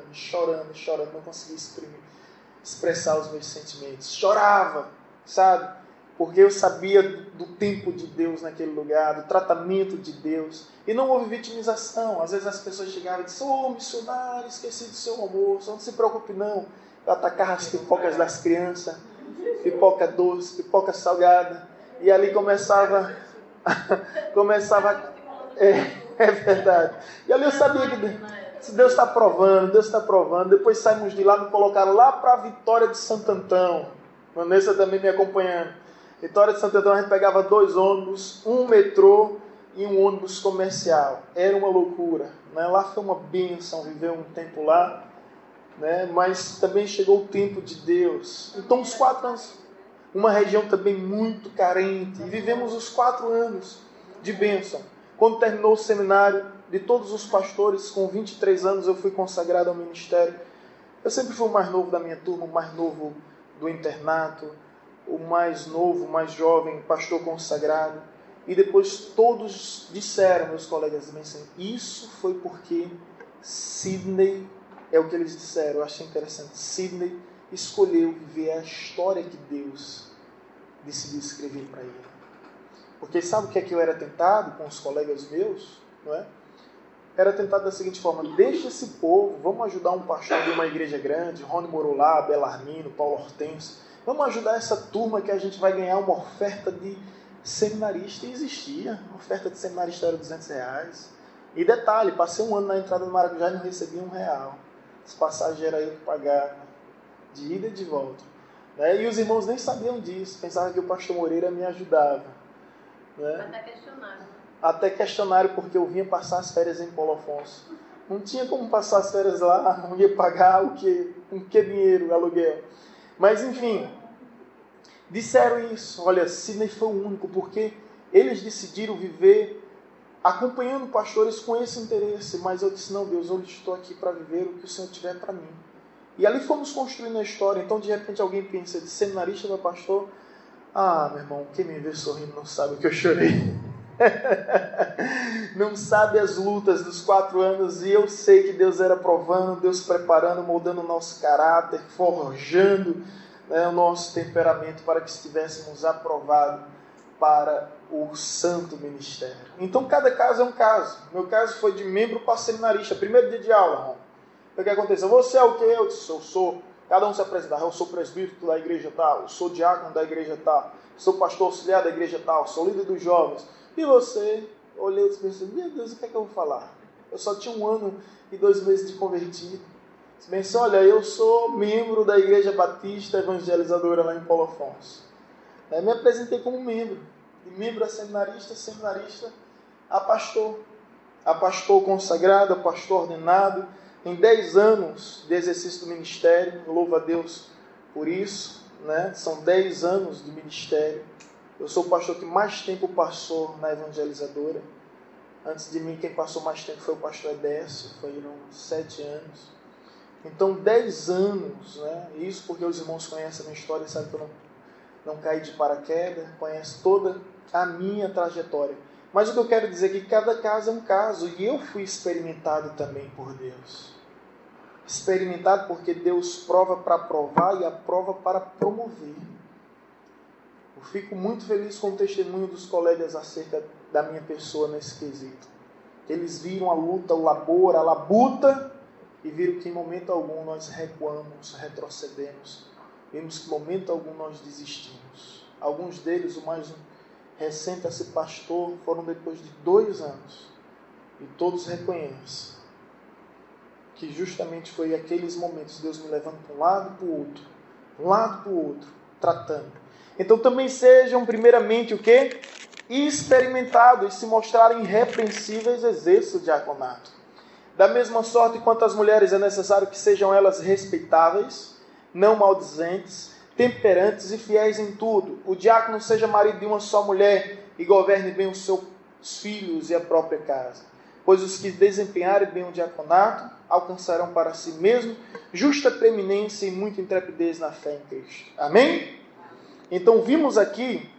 não conseguia expressar os meus sentimentos. Chorava, sabe? Porque eu sabia do tempo de Deus naquele lugar, do tratamento de Deus. E não houve vitimização. Às vezes as pessoas chegavam e diziam: missionário, esqueci do seu almoço. Não se preocupe não. Eu atacava as pipocas das crianças. Pipoca doce, pipoca salgada. E ali começava... É verdade. E ali eu sabia que Deus está provando. Depois saímos de lá, me colocaram lá para a Vitória de Santo Antão. Vanessa também me acompanhando. Vitória de Santo Antão, a gente pegava 2 ônibus, um metrô e um ônibus comercial. Era uma loucura. Né? Lá foi uma bênção viver um tempo lá. Né? Mas também chegou o tempo de Deus. Então, os 4 anos, uma região também muito carente. E vivemos os 4 anos de bênção. Quando terminou o seminário, de todos os pastores, com 23 anos eu fui consagrado ao ministério. Eu sempre fui o mais novo da minha turma, o mais novo do internato, o mais novo, o mais jovem, pastor consagrado. E depois todos disseram, meus colegas, assim, isso foi porque Sidney, é o que eles disseram, eu achei interessante, Sidney escolheu viver a história que Deus decidiu escrever para ele. Porque sabe o que é que eu era tentado com os colegas meus? Não é? Era tentado da seguinte forma: deixa esse povo, vamos ajudar um pastor de uma igreja grande, Rony Morolá, Belarmino, Paulo Hortêncio, vamos ajudar essa turma que a gente vai ganhar uma oferta de seminarista. E existia, a oferta de seminarista era R$200. E detalhe, passei 1 ano na entrada do Maracujá e não recebi R$1. As passagens era eu que pagava, de ida e de volta. Né? E os irmãos nem sabiam disso, pensavam que o pastor Moreira me ajudava. Né? Até questionário, porque eu vinha passar as férias em Paulo Afonso. Não tinha como passar as férias lá, não ia pagar o quê? Com que dinheiro, aluguel? Mas enfim, disseram isso. Olha, Sidney foi o único, porque eles decidiram viver acompanhando pastores com esse interesse. Mas eu disse: não, Deus, eu estou aqui para viver o que o Senhor tiver para mim. E ali fomos construindo a história. Então, de repente, alguém pensa: de seminarista para pastor? Ah, meu irmão, quem me vê sorrindo não sabe o que eu chorei. Não sabe as lutas dos 4 anos. E eu sei que Deus era provando, Deus preparando, moldando o nosso caráter, forjando o nosso temperamento para que estivéssemos aprovados para o santo ministério. Então, cada caso é um caso. Meu caso foi de membro para seminarista, primeiro dia de aula, irmão. O que aconteceu? Você é o quê? Eu disse, eu sou. Cada um se apresentava. Eu sou presbítero da igreja tal, eu sou diácono da igreja tal, sou pastor auxiliar da igreja tal, sou líder dos jovens. E você? Olhei e pensei, meu Deus, o que é que eu vou falar? Eu só tinha 1 ano e 2 meses de convertido. Pensei, olha, eu sou membro da Igreja Batista Evangelizadora lá em Paulo Afonso. Aí me apresentei como membro. De membro a seminarista, seminarista a pastor. A pastor consagrado, a pastor ordenado. Em 10 anos de exercício do ministério, eu louvo a Deus por isso, né? São 10 anos de ministério. Eu sou o pastor que mais tempo passou na evangelizadora. Antes de mim, quem passou mais tempo foi o pastor Edécio, foram 7 anos. Então, 10 anos, né? Isso porque os irmãos conhecem a minha história e sabem que eu não caí de paraquedas, conhecem toda a minha trajetória. Mas o que eu quero dizer é que cada caso é um caso, e eu fui experimentado também por Deus. Experimentado porque Deus prova para provar e aprova para promover. Eu fico muito feliz com o testemunho dos colegas acerca da minha pessoa nesse quesito. Eles viram a luta, o labor, a labuta, e viram que em momento algum nós recuamos, retrocedemos. Vimos que em momento algum nós desistimos. Alguns deles, o mais recente a ser pastor, foram depois de 2 anos. E todos reconhecem que justamente foi aqueles momentos, Deus me levando para um lado para o outro, um lado para o outro, tratando. Então também sejam primeiramente o quê? Experimentados e se mostrarem irrepreensíveis, exerçam o diaconato. Da mesma sorte quanto as mulheres, é necessário que sejam elas respeitáveis, não maldizentes, temperantes e fiéis em tudo. O diácono seja marido de uma só mulher e governe bem os seus filhos e a própria casa. Pois os que desempenharem bem o diaconato alcançarão para si mesmo justa preeminência e muita intrepidez na fé em Cristo. Amém? Então vimos aqui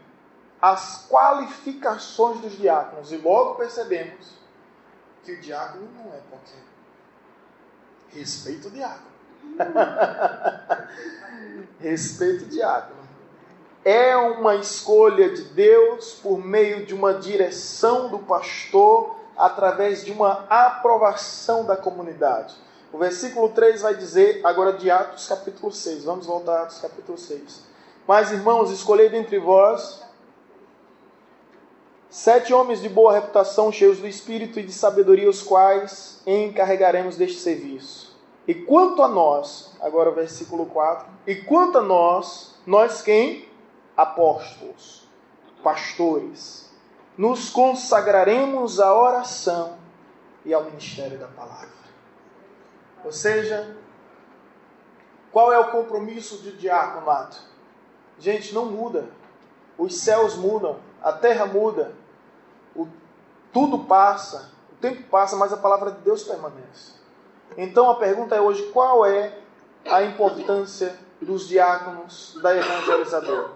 as qualificações dos diáconos e logo percebemos que o diácono não é qualquer. Respeito o diácono. Respeito o diácono. É uma escolha de Deus por meio de uma direção do pastor, através de uma aprovação da comunidade. O versículo 3 vai dizer, agora de Atos capítulo 6. Vamos voltar a Atos capítulo 6. Mas, irmãos, escolhei dentre vós 7 homens de boa reputação, cheios do Espírito e de sabedoria, os quais encarregaremos deste serviço. E quanto a nós, agora o versículo 4, e quanto a nós quem? Apóstolos, pastores, nos consagraremos à oração e ao ministério da palavra. Ou seja, qual é o compromisso de diaconato? Gente, não muda. Os céus mudam, a terra muda, tudo passa, o tempo passa, mas a palavra de Deus permanece. Então a pergunta é hoje, qual é a importância dos diáconos da evangelizadora?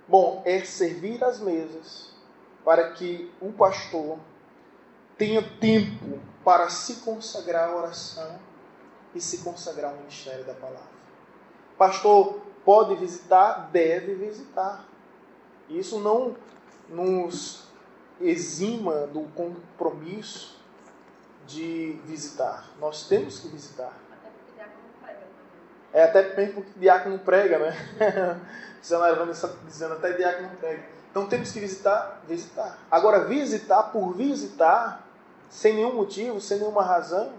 Bom, é servir as mesas para que o pastor tenha tempo para se consagrar à oração e se consagrar ao ministério da palavra. Pastor pode visitar? Deve visitar. Isso não nos exima do compromisso de visitar. Nós temos que visitar. Até porque diácono prega, né? A Evânia está dizendo, até diácono prega. Então temos que visitar. Agora, visitar por visitar, sem nenhum motivo, sem nenhuma razão,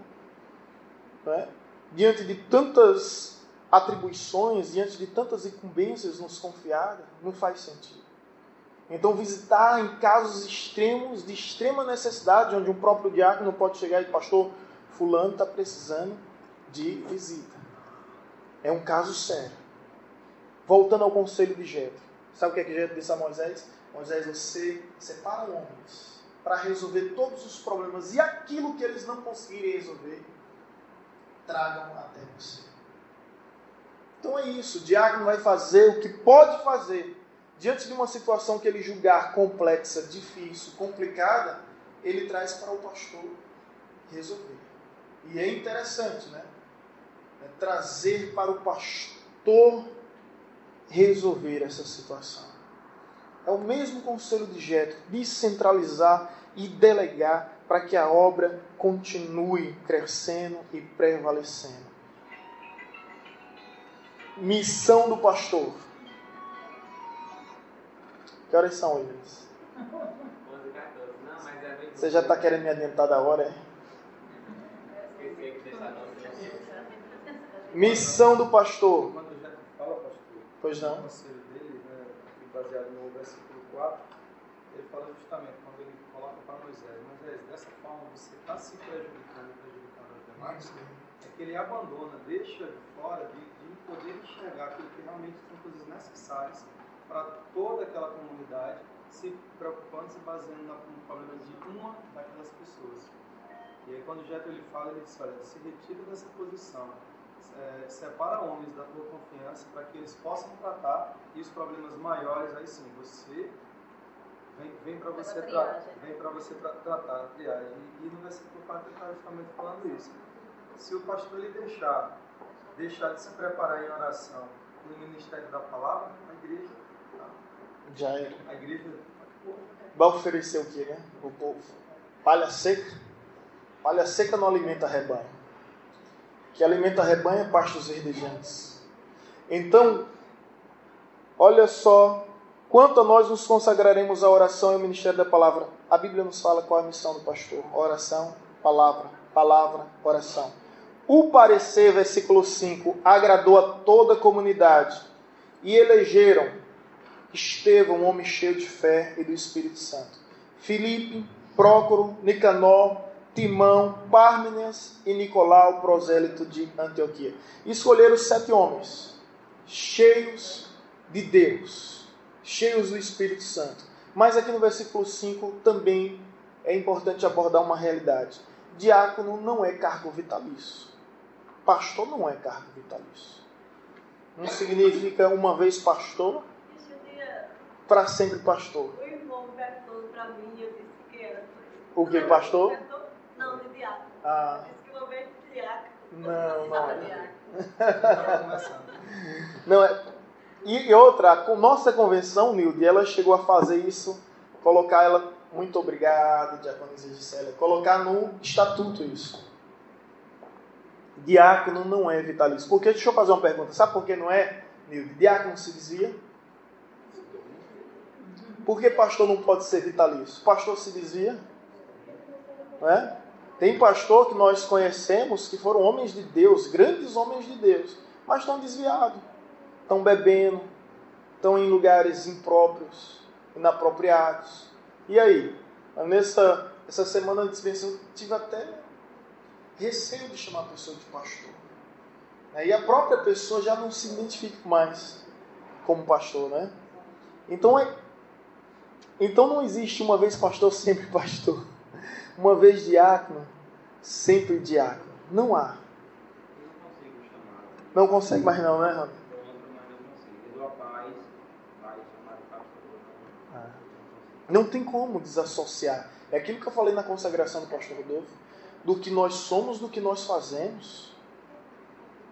né? Diante de tantas atribuições, diante de tantas incumbências nos confiadas, não faz sentido. Então visitar em casos extremos, de extrema necessidade, onde um próprio diácono pode chegar e pastor, fulano está precisando de visita. É um caso sério. Voltando ao conselho de Jetro. Sabe o que é que Jetro disse a Moisés? Moisés, você separa homens para resolver todos os problemas e aquilo que eles não conseguirem resolver, tragam até você. Então é isso. O diácono vai fazer o que pode fazer. Diante de uma situação que ele julgar complexa, difícil, complicada, ele traz para o pastor resolver. E é interessante, né? Trazer para o pastor resolver essa situação. É o mesmo conselho de Jetro, descentralizar e delegar para que a obra continue crescendo e prevalecendo. Missão do pastor. Que horas são, Williams? Você já está querendo me adiantar da hora, é? Missão do pastor. Quando o Jetro fala, pastor, Pois não? o conselho dele, né, baseado no versículo 4, ele fala justamente, quando ele coloca para Moisés, dessa forma você está se prejudicando os demais, é que ele abandona, deixa de fora de poder enxergar aquilo que realmente são coisas necessárias para toda aquela comunidade, se preocupando, se baseando no problema de uma daquelas pessoas. E aí quando o Jetro ele fala, ele diz, olha, se retira dessa posição, separa homens da tua confiança para que eles possam tratar e os problemas maiores, aí sim, você vem para você, tratar a triagem. E no versículo 4 ele está justamente falando isso. Se o pastor ele deixar de se preparar em oração no ministério da palavra, a igreja Já era. a igreja Vai oferecer o quê, né? O povo. Palha seca. Palha seca não alimenta rebanho. O que alimenta rebanho é pastos verdejantes. Então, olha só, quanto a nós nos consagraremos à oração e ao ministério da palavra. A Bíblia nos fala qual é a missão do pastor. Oração, palavra, palavra, oração. O parecer, versículo 5, agradou a toda a comunidade e elegeram Estevão, um homem cheio de fé e do Espírito Santo, Filipe, Prócoro, Nicanor, Timão, Pármenas e Nicolau, prosélito de Antioquia. Escolheram 7 homens, cheios de Deus, cheios do Espírito Santo. Mas aqui no versículo 5 também é importante abordar uma realidade. Diácono não é cargo vitalício. Pastor não é cargo vitalício. Não significa uma vez pastor, para sempre pastor. O irmão perguntou para mim, eu disse que era. O que, pastor? Não, de diácono. Ah. Eu disse que uma vez de diácono. Não começando. Não é. E outra, a nossa convenção, Nilde, ela chegou a fazer isso, colocar ela, muito obrigado, diaconisa Gisele, colocar no estatuto isso. Diácono não é vitalício. Porque, deixa eu fazer uma pergunta, sabe por que não é, Nilde? Diácono se desvia? Por que pastor não pode ser vitalício? Pastor se desvia? Não é? Tem pastor que nós conhecemos que foram homens de Deus, grandes homens de Deus, mas estão desviados, estão bebendo, estão em lugares impróprios, inapropriados. E aí? Essa semana de dispensação, eu tive até receio de chamar a pessoa de pastor. E a própria pessoa já não se identifica mais como pastor, né? Então não existe uma vez pastor, sempre pastor. Uma vez diácono, sempre diácono. Não há. Não consegue mais não, né, Rami? Não tem como desassociar. É aquilo que eu falei na consagração do pastor Rodolfo. Do que nós somos, do que nós fazemos.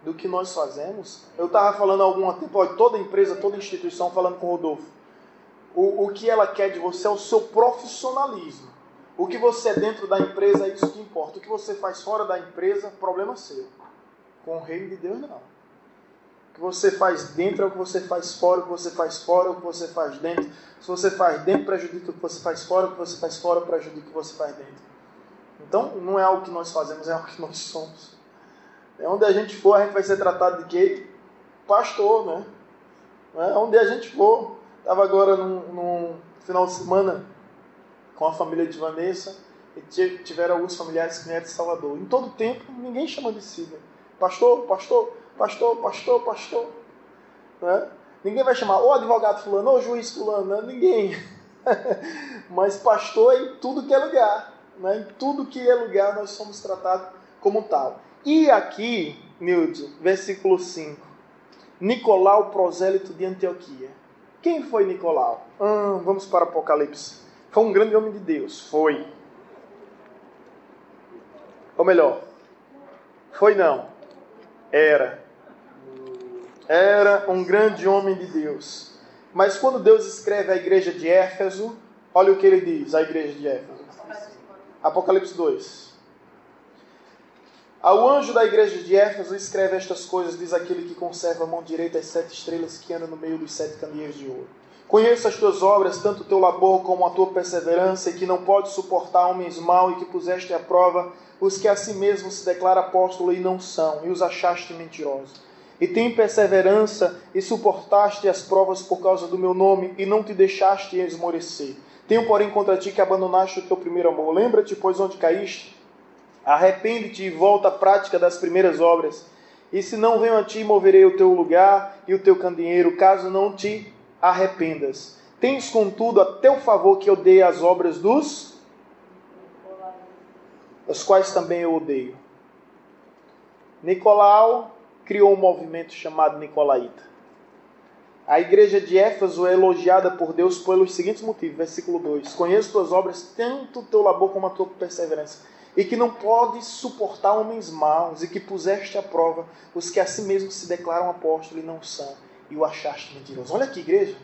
Do que nós fazemos. Eu estava falando há algum tempo, toda empresa, toda instituição, falando com o Rodolfo. O que ela quer de você é o seu profissionalismo. O que você é dentro da empresa é isso que importa. O que você faz fora da empresa, problema seu. Com o reino de Deus, não. O que você faz dentro é o que você faz fora. O que você faz fora é o que você faz dentro. Se você faz dentro, prejudica o que você faz fora. O que você faz fora, prejudica o que você faz dentro. Então, não é algo que nós fazemos, é algo que nós somos. É onde a gente for, a gente vai ser tratado de quê? Pastor, né? Onde a gente for. Estava agora num final de semana com a família de Vanessa e tiveram alguns familiares que vieram de Salvador. Em todo tempo, ninguém chama de si, né? Pastor, pastor, pastor, pastor, pastor. Né? Ninguém vai chamar ou advogado fulano, ou juiz fulano, né? Ninguém. Mas pastor é em tudo que é lugar. Né? Em tudo que é lugar nós somos tratados como tal. E aqui, Nilde, versículo 5. Nicolau, prosélito de Antioquia. Quem foi Nicolau? Vamos para o Apocalipse. Foi um grande homem de Deus. Foi. Ou melhor, foi não. Era. Era um grande homem de Deus. Mas quando Deus escreve a igreja de Éfeso, olha o que ele diz, a igreja de Éfeso. Apocalipse 2. Ao anjo da igreja de Éfeso escreve estas coisas, diz aquele que conserva a mão direita as 7 estrelas que anda no meio dos 7 candeeiros de ouro. Conheço as tuas obras, tanto o teu labor como a tua perseverança, e que não podes suportar homens maus, e que puseste à prova os que a si mesmos se declaram apóstolo e não são, e os achaste mentirosos. E tem perseverança, e suportaste as provas por causa do meu nome, e não te deixaste esmorecer. Tenho, porém, contra ti que abandonaste o teu primeiro amor. Lembra-te, pois, onde caíste? Arrepende-te e volta à prática das primeiras obras. E se não venho a ti, moverei o teu lugar e o teu candeeiro, caso não te arrependas. Tens, contudo, a teu favor que odeia as obras dos quais também eu odeio. Nicolau criou um movimento chamado Nicolaíta. A igreja de Éfeso é elogiada por Deus pelos seguintes motivos. Versículo 2. Conheço tuas obras, tanto o teu labor como a tua perseverança, e que não podes suportar homens maus, e que puseste à prova os que a si mesmos se declaram apóstolos e não são, e o achaste mentiroso. Olha que igreja.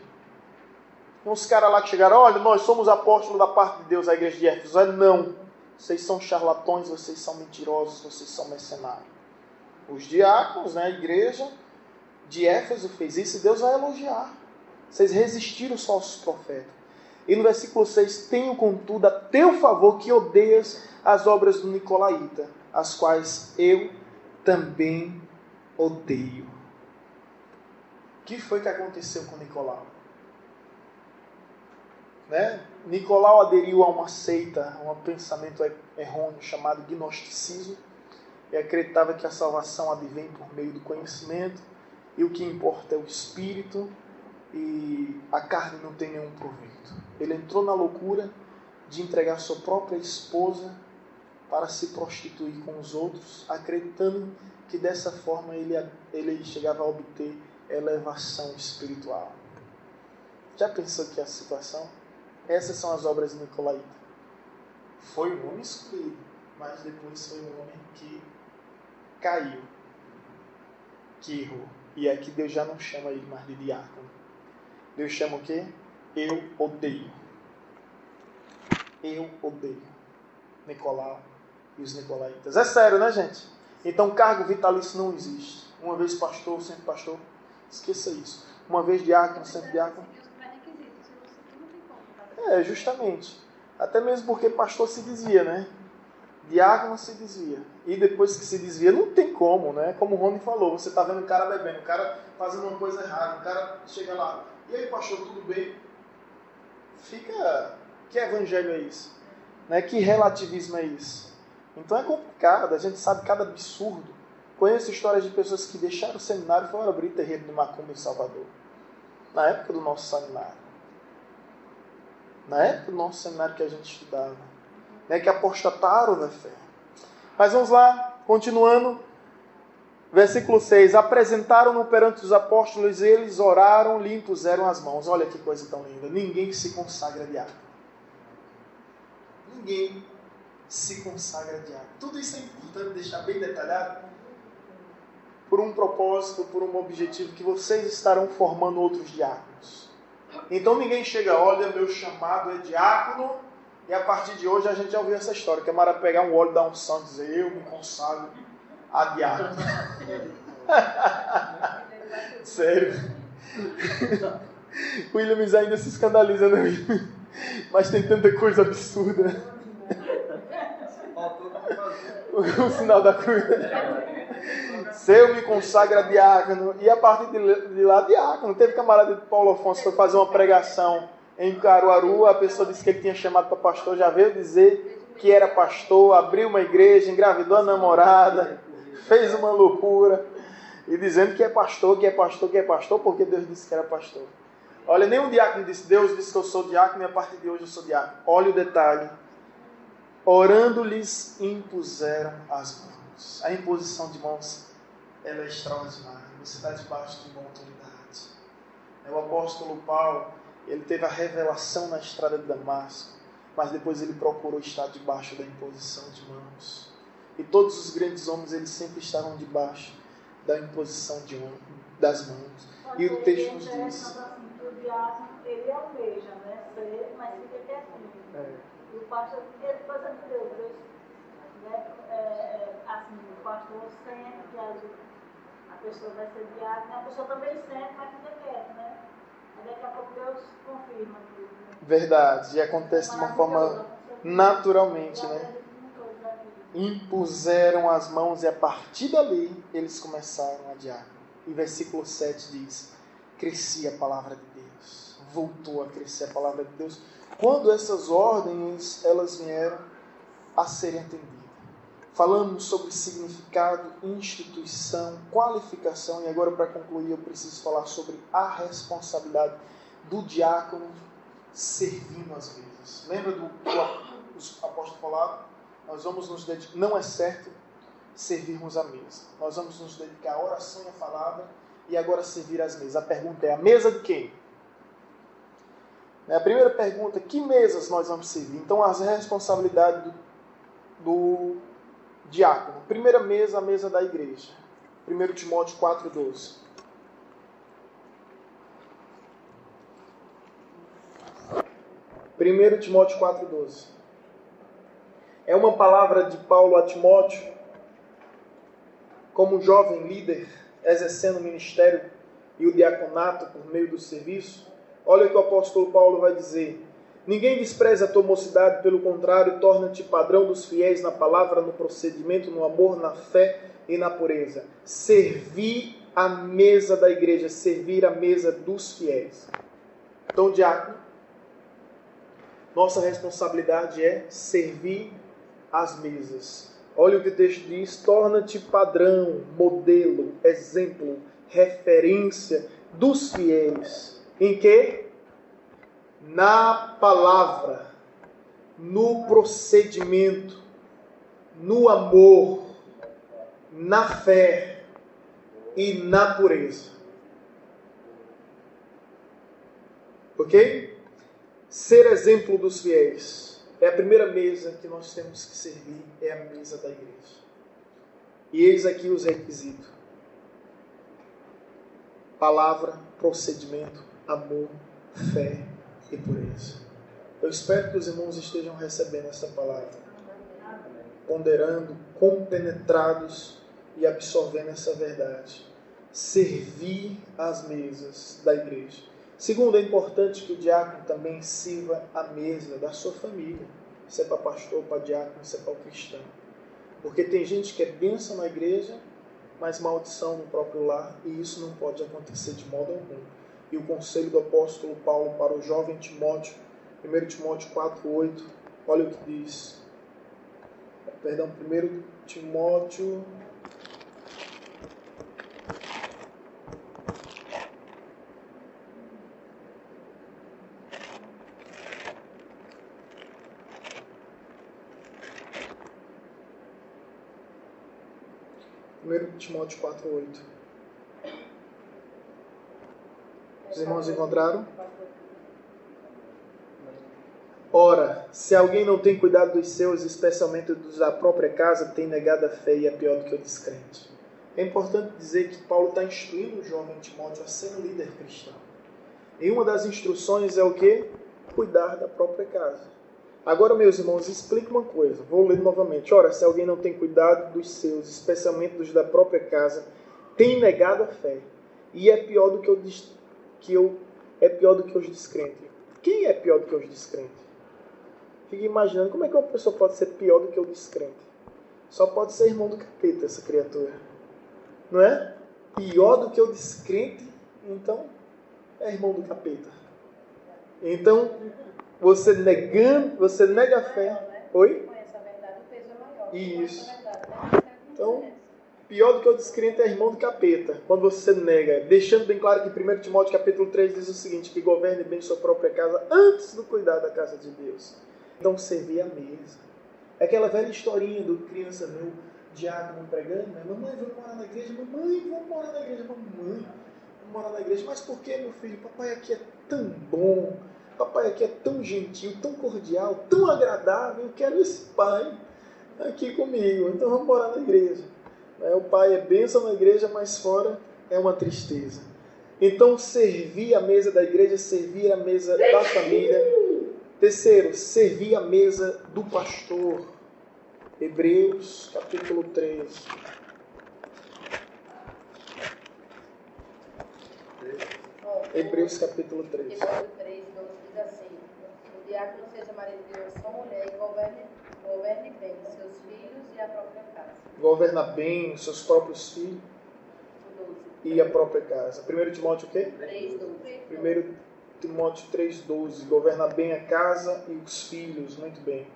Tem uns caras lá que chegaram, olha, nós somos apóstolos da parte de Deus, a igreja de Éfeso. Olha, não, vocês são charlatões, vocês são mentirosos, vocês são mercenários. Os diáconos, a igreja de Éfeso fez isso e Deus vai elogiar. Vocês resistiram aos falsos profetas. E no versículo 6, tenho contudo a teu favor que odeias as obras do Nicolaíta, as quais eu também odeio. O que foi que aconteceu com Nicolau? Nicolau aderiu a uma seita, a um pensamento errôneo chamado gnosticismo, e acreditava que a salvação advém por meio do conhecimento, e o que importa é o espírito, e a carne não tem nenhum proveito. Ele entrou na loucura de entregar sua própria esposa para se prostituir com os outros, acreditando que dessa forma ele chegava a obter elevação espiritual. Já pensou que é a situação? Essas são as obras de Nicolaíta. Foi um homem escolhido, mas depois foi um homem que caiu, que errou. E aqui Deus já não chama ele mais de diácono. Deus chama o quê? Eu odeio. Eu odeio Nicolau e os nicolaítas. É sério, né, gente? Então cargo vitalício não existe. Uma vez pastor, sempre pastor. Esqueça isso. Uma vez diácono, sempre diácono. Justamente. Até mesmo porque pastor se dizia, né? Diácono se desvia. E depois que se desvia, não tem como, né? Como o Rony falou, você está vendo o cara bebendo, o cara fazendo uma coisa errada, o cara chega lá, e aí pastor, tudo bem? Que evangelho é isso? Né? Que relativismo é isso? Então é complicado, a gente sabe cada absurdo. Conheço histórias de pessoas que deixaram o seminário e foram abrir terreiro de macumba em Salvador. Na época do nosso seminário. Na época do nosso seminário que a gente estudava. Né? Que apostataram da fé. Mas vamos lá, continuando. Versículo 6. Apresentaram-no perante os apóstolos, eles oraram, lhe impuseram as mãos. Olha que coisa tão linda. Ninguém que se consagra a diácono. Ninguém se consagra a diácono. Tudo isso é importante deixar bem detalhado. Por um propósito, por um objetivo, que vocês estarão formando outros diáconos. Então ninguém chega, olha, meu chamado é diácono, e a partir de hoje a gente já ouviu essa história, que é Mara pegar um óleo, dar unção e dizer, eu me consagro a diácono. Sério. O Williams ainda se escandaliza, né? Mas tem tanta coisa absurda. O sinal da cruz. Se eu me consagro a diácono, e a partir de lá, diácono. Teve camarada de Paulo Afonso que foi fazer uma pregação em Caruaru, a pessoa disse que ele tinha chamado para pastor, já veio dizer que era pastor, abriu uma igreja, engravidou a namorada, fez uma loucura, e dizendo que é pastor, porque Deus disse que era pastor. Olha, nenhum diácono disse, Deus disse que eu sou diácono e a partir de hoje eu sou diácono. Olha o detalhe. Orando-lhes, impuseram as mãos. A imposição de mãos, ela é extraordinária. Você está debaixo de uma autoridade. O apóstolo Paulo, ele teve a revelação na estrada de Damasco, mas depois ele procurou estar debaixo da imposição de mãos. E todos os grandes homens, eles sempre estavam debaixo da imposição de das mãos. E o texto nos diz... Assim, que o diácono, ele almeja, né? Ser, mas fica quietinho. E o pastor, ele coisa de Deus, né? Assim, o pastor sente que a pessoa vai ser diácono, a pessoa também sente, mas fica quieta, né? E daqui a pouco Deus confirma tudo. Né? Verdade, e acontece de uma forma naturalmente, né? Impuseram as mãos e a partir dali eles começaram a diácono. E versículo 7 diz: crescia a palavra de Deus, voltou a crescer a palavra de Deus, quando essas ordens elas vieram a serem atendidas. Falamos sobre significado, instituição, qualificação, e agora para concluir eu preciso falar sobre a responsabilidade do diácono servindo as mesas. Lembra do apóstolo falaram? Nós vamos nos dedicar, não é certo servirmos a mesa. Nós vamos nos dedicar à oração e à palavra e agora servir as mesas. A pergunta é: a mesa de quem? A primeira pergunta: que mesas nós vamos servir? Então, as responsabilidades do diácono. Primeira mesa, a mesa da igreja. 1 Timóteo 4,12. 1 Timóteo 4,12. É uma palavra de Paulo a Timóteo, como jovem líder, exercendo o ministério e o diaconato por meio do serviço. Olha o que o apóstolo Paulo vai dizer: ninguém despreza a tua mocidade, pelo contrário, torna-te padrão dos fiéis na palavra, no procedimento, no amor, na fé e na pureza. Servir a mesa da igreja, servir a mesa dos fiéis. Então, diácono, nossa responsabilidade é servir as mesas. Olha o que o texto diz: torna-te padrão, modelo, exemplo, referência dos fiéis. Em quê? Na palavra, no procedimento, no amor, na fé e na pureza. Ok? Ser exemplo dos fiéis. É a primeira mesa que nós temos que servir, é a mesa da igreja. E eis aqui os requisitos: palavra, procedimento, amor, fé e pureza. Eu espero que os irmãos estejam recebendo essa palavra, ponderando, compenetrados e absorvendo essa verdade. Servir as mesas da igreja. Segundo, é importante que o diácono também sirva a mesa da sua família. Isso é para pastor, para diácono, isso é para o cristão. Porque tem gente que é bênção na igreja, mas maldição no próprio lar, e isso não pode acontecer de modo algum. E o conselho do apóstolo Paulo para o jovem Timóteo, 1 Timóteo 4,8, olha o que diz. 1 Timóteo... Timóteo 4,8. Os irmãos encontraram? Ora, se alguém não tem cuidado dos seus, especialmente dos da própria casa, tem negado a fé e é pior do que o descrente. É importante dizer que Paulo está instruindo o jovem Timóteo a ser um líder cristão. E uma das instruções é o quê? Cuidar da própria casa. Agora, meus irmãos, explica uma coisa. Vou ler novamente. Ora, se alguém não tem cuidado dos seus, especialmente dos da própria casa, tem negado a fé. E é pior do que os descrentes. Quem é pior do que os descrentes? Fica imaginando como é que uma pessoa pode ser pior do que o descrente. Só pode ser irmão do capeta, essa criatura. Não é? Pior do que o descrente, então é irmão do capeta. Então... Você nega a fé. Oi? Isso. Então, pior do que o descrente é irmão do capeta. Quando você nega, deixando bem claro que 1 Timóteo capítulo 3 diz o seguinte: que governe bem sua própria casa antes do cuidar da casa de Deus. Então, servir a mesa. É aquela velha historinha do criança meu, diácono pregando, né? Mamãe, vamos morar na igreja. Mamãe, vamos morar na igreja. Mamãe, vamos morar na igreja. Mas por que, meu filho? Papai aqui é tão bom. Papai aqui é tão gentil, tão cordial, tão agradável. Eu quero esse pai aqui comigo. Então vamos morar na igreja. O pai é bênção na igreja, mas fora é uma tristeza. Então, servir a mesa da igreja, servir a mesa da família. Terceiro, servir a mesa do pastor. Hebreus, capítulo 3. Hebreus, capítulo 3. Hebreus 3, 12 diz assim: o diácono seja marido de uma só mulher e governe bem seus filhos e a própria casa. Governa bem os seus próprios filhos e a própria casa. 1 Timóteo o quê? 3:12. 1 Timóteo 3,12. Governa bem a casa e os filhos. Muito bem.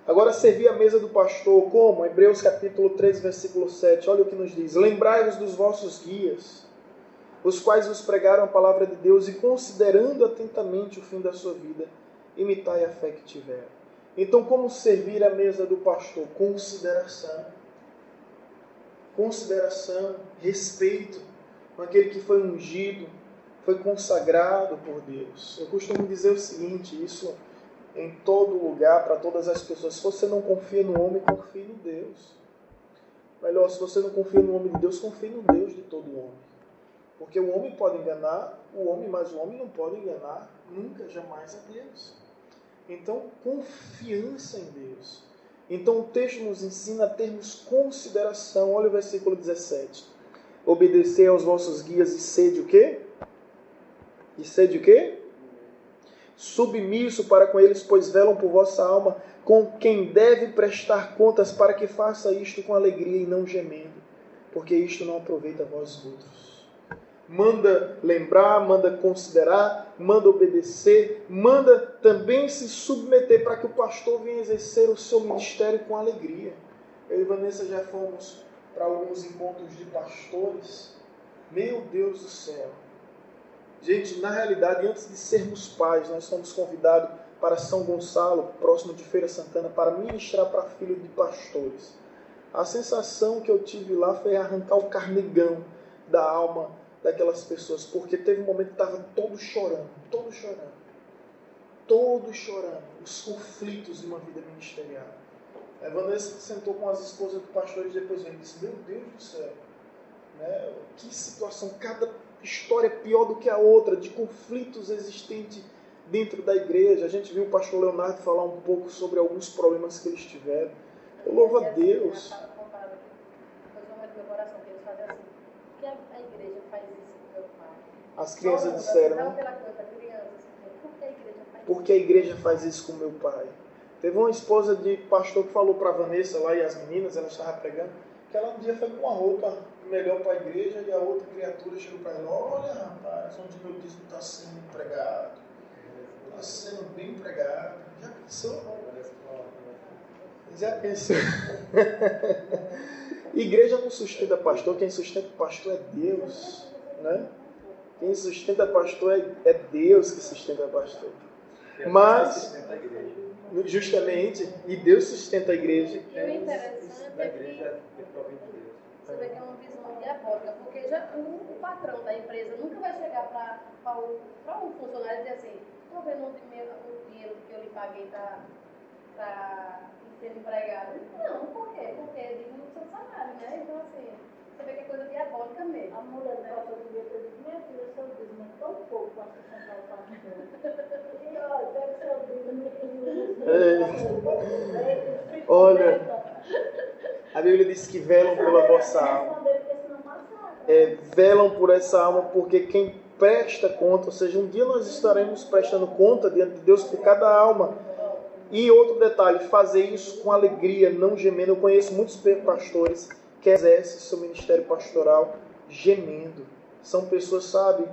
Agora, servir a mesa do pastor, como? Hebreus capítulo 3, versículo 7. Olha o que nos diz. Lembrai-vos dos vossos guias, os quais vos pregaram a palavra de Deus, e considerando atentamente o fim da sua vida, imitai a fé que tiveram. Então, como servir a mesa do pastor? Consideração. Consideração, respeito com aquele que foi ungido, foi consagrado por Deus. Eu costumo dizer o seguinte, isso em todo lugar, para todas as pessoas: se você não confia no homem, confie no Deus. Melhor, se você não confia no homem de Deus, confie no Deus de todo homem. Porque o homem pode enganar o homem, mas o homem não pode enganar nunca, jamais a Deus. Então, confiança em Deus. Então, o texto nos ensina a termos consideração. Olha o versículo 17. Obedecer aos vossos guias e sede o quê? E sede o quê? Submisso para com eles, pois velam por vossa alma, com quem deve prestar contas, para que faça isto com alegria e não gemendo, porque isto não aproveita a vós outros. Manda lembrar, manda considerar, manda obedecer, manda também se submeter para que o pastor venha exercer o seu ministério com alegria. Eu e Vanessa já fomos para alguns encontros de pastores. Meu Deus do céu! Gente, na realidade, antes de sermos pais, nós fomos convidados para São Gonçalo, próximo de Feira Santana, para ministrar para filhos de pastores. A sensação que eu tive lá foi arrancar o carnegão da alma daquelas pessoas, porque teve um momento que estavam todos chorando, os conflitos de uma vida ministerial. A Vanessa sentou com as esposas do pastor e depois veio e disse: meu Deus do céu, né? Que situação, cada história é pior do que a outra, de conflitos existentes dentro da igreja. A gente viu o pastor Leonardo falar um pouco sobre alguns problemas que eles tiveram. Eu louvo a Deus. As crianças disseram, né? Porque a igreja faz isso com meu pai. Teve uma esposa de pastor que falou para a Vanessa lá e as meninas, ela estava pregando, que ela um dia foi com uma roupa melhor para a igreja e a outra criatura chegou para ela: olha, rapaz, onde meu dízimo está sendo empregado. Está sendo bem empregado. Já pensou? Já pensou? Igreja não sustenta pastor, quem sustenta pastor é Deus, né? Quem sustenta pastor é Deus que sustenta pastor. Mas, justamente, e Deus sustenta a igreja. E o interessante é que você vê que é uma visão diabólica, porque já o patrão da empresa nunca vai chegar para um funcionário e dizer assim: estou vendo o dinheiro que eu lhe paguei para ser empregado. Não, por quê? Porque é digno do seu salário, né? Então, assim, você vê que é coisa diabólica mesmo. A mulher do pastor devia ter dito: minha filha, seu dízimo é tão pouco para sustentar o pastor. E olha, pega seu dízimo. Olha, a Bíblia diz que velam pela vossa alma. Velam por essa alma, porque quem presta conta, ou seja, um dia nós estaremos prestando conta diante de Deus por cada alma. E outro detalhe, fazer isso com alegria, não gemendo. Eu conheço muitos pastores que exercem seu ministério pastoral gemendo. São pessoas, sabe,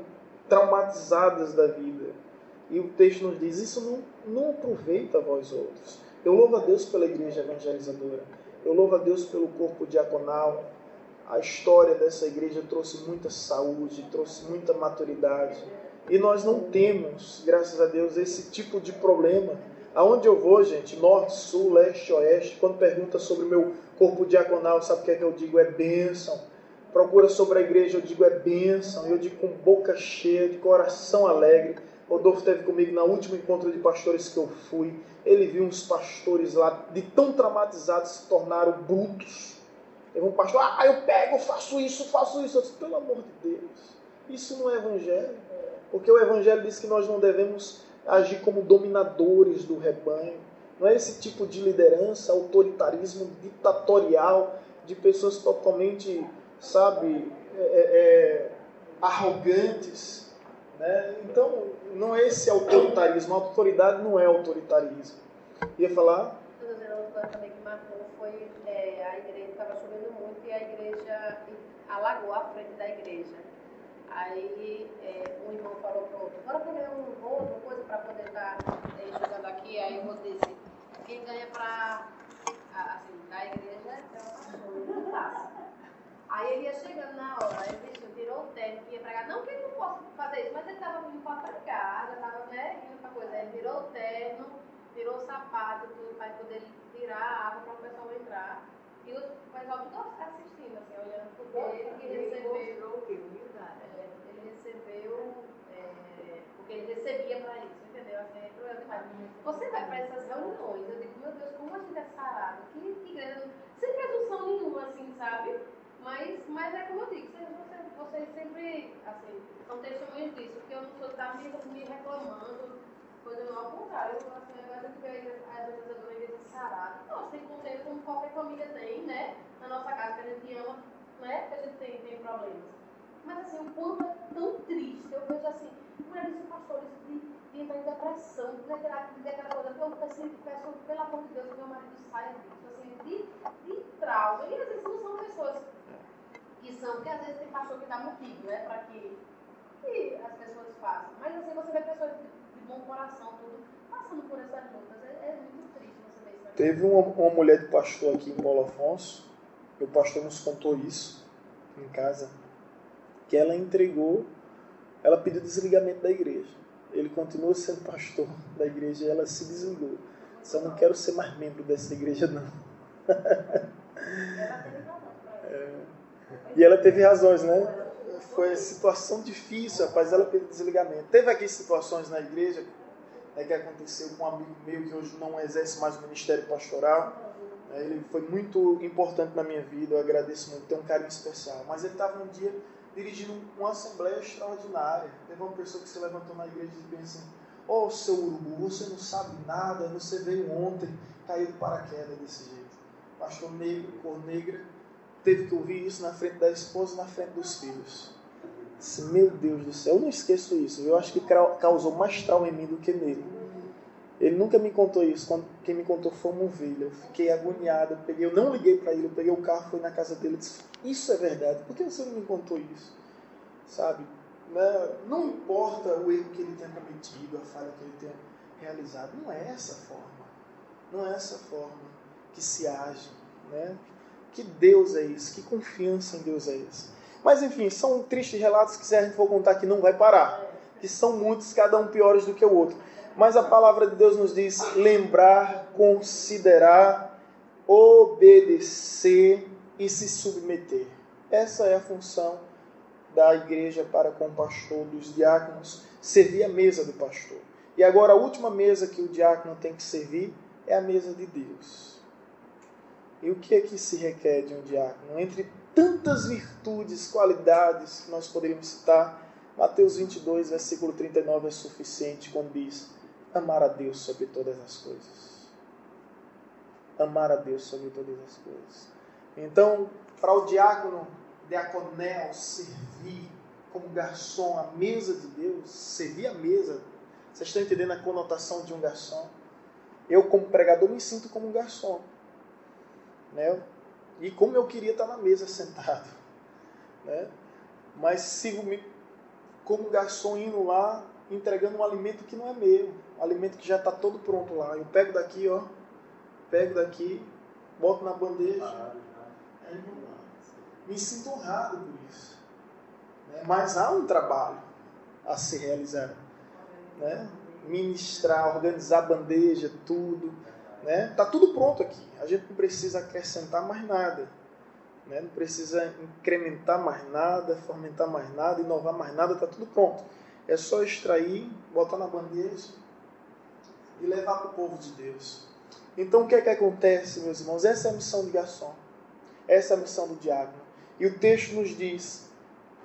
traumatizadas da vida. E o texto nos diz: isso não aproveita a vós outros. Eu louvo a Deus pela igreja evangelizadora. Eu louvo a Deus pelo corpo diaconal. A história dessa igreja trouxe muita saúde, trouxe muita maturidade. E nós não temos, graças a Deus, esse tipo de problema. Aonde eu vou, gente, norte, sul, leste, oeste, quando pergunta sobre o meu corpo diaconal, sabe o que é que eu digo? É bênção. Procura sobre a igreja, eu digo é bênção. Eu digo com boca cheia, de coração alegre. Rodolfo esteve comigo no último encontro de pastores que eu fui. Ele viu uns pastores lá, de tão traumatizados, se tornaram brutos. Teve um pastor, eu pego, faço isso. Eu disse, pelo amor de Deus, isso não é evangelho. Porque o evangelho diz que nós não devemos agir como dominadores do rebanho. Não é esse tipo de liderança, autoritarismo ditatorial, de pessoas totalmente, arrogantes. Né? Então, não é esse autoritarismo. A autoridade não é autoritarismo. Ia falar? Outra coisa também que marcou foi a igreja, estava chovendo muito e a igreja alagou a frente da igreja. Aí um irmão falou para o outro, bora pegar um rodo, coisa para poder estar jogando aqui. Aí o outro disse, quem ganha da igreja é o pastor, não passa. Aí ele ia chegando na hora, aí o bicho tirou o terno que ia pregar. Não que ele não possa fazer isso, mas ele estava vindo para pregar, já estava indo para coisa. Aí ele tirou o terno, tirou o sapato, tudo, para poder virar a água para o pessoal entrar. E o pessoal tudo assistindo, assim, olhando por ele, que recebeu. Ele recebeu, porque ele recebia para isso, entendeu? Assim, você vai para essas reuniões, eu digo, meu Deus, como a gente é sarado, que igreja, sem presunção nenhuma, assim, sabe? Mas é como eu digo, vocês sempre, assim, são testemunhas disso, porque eu não sou estar me reclamando, coisa não, ao contrário, assim, a gente vê a igreja sarada. Nós temos conselho como qualquer família tem, né? Na nossa casa, que a gente ama, né? Que a gente tem problemas. Mas assim, o povo é tão triste, eu vejo assim, mulheres e pastores de entrar em depressão, de aquela coisa, eu peço, pelo amor de Deus, que meu marido saia disso, assim, de trauma. E às vezes não são pessoas que são, porque às vezes tem pastor que dá motivo, né, para que as pessoas façam. Mas assim, você vê pessoas de bom coração, tudo, passando por essas lutas, é muito triste você ver isso aqui. Teve uma mulher de pastor aqui em Paulo Afonso, e o pastor nos contou isso em casa, que ela pediu desligamento da igreja. Ele continua sendo pastor da igreja e ela se desligou. Só não quero ser mais membro dessa igreja, não. E ela teve razões, né? Foi situação difícil, rapaz, ela pediu desligamento. Teve aqui situações na igreja, né, que aconteceu com um amigo meu que hoje não exerce mais o ministério pastoral. Ele foi muito importante na minha vida, eu agradeço muito, tenho um carinho especial. Mas ele estava um dia dirigindo uma assembleia extraordinária. Teve uma pessoa que se levantou na igreja e disse assim, seu urubu, você não sabe nada, você veio ontem, caiu de paraquedas desse jeito. Pastor negro, cor negra, teve que ouvir isso na frente da esposa e na frente dos filhos. Disse, meu Deus do céu, eu não esqueço isso. Eu acho que causou mais trauma em mim do que nele. Ele nunca me contou isso. Quem me contou foi uma ovelha. Eu fiquei agoniado. Eu não liguei para ele. Eu peguei o carro, fui na casa dele e disse, isso é verdade. Por que você não me contou isso? Sabe? Não importa o erro que ele tenha cometido, a falha que ele tenha realizado. Não é essa forma. Não é essa forma que se age. Né? Que Deus é isso? Que confiança em Deus é essa? Mas enfim, são tristes relatos que se a gente for contar aqui não vai parar. Que são muitos, cada um piores do que o outro. Mas a palavra de Deus nos diz lembrar, considerar, obedecer e se submeter. Essa é a função da igreja para com o pastor, dos diáconos, servir a mesa do pastor. E agora a última mesa que o diácono tem que servir é a mesa de Deus. E o que é que se requer de um diácono? Entre tantas virtudes, qualidades que nós poderíamos citar, Mateus 22, versículo 39 é suficiente quando diz amar a Deus sobre todas as coisas. Amar a Deus sobre todas as coisas. Então, para o diaconel, servir como garçom à mesa de Deus, servir a mesa, vocês estão entendendo a conotação de um garçom? Eu, como pregador, me sinto como um garçom. Né? E como eu queria estar na mesa sentado. Né? Mas sigo-me como garçom indo lá, entregando um alimento que não é meu, um alimento que já está todo pronto lá. Eu pego daqui, boto na bandeja, me sinto honrado por isso. Né? Mas há um trabalho a ser realizado. Né? Ministrar, organizar a bandeja, tudo. Né? Tá tudo pronto aqui. A gente não precisa acrescentar mais nada. Né? Não precisa incrementar mais nada, fomentar mais nada, inovar mais nada, está tudo pronto. É só extrair, botar na bandeja e levar para o povo de Deus. Então o que é que acontece, meus irmãos? Essa é a missão de garçom. Essa é a missão do diácono. E o texto nos diz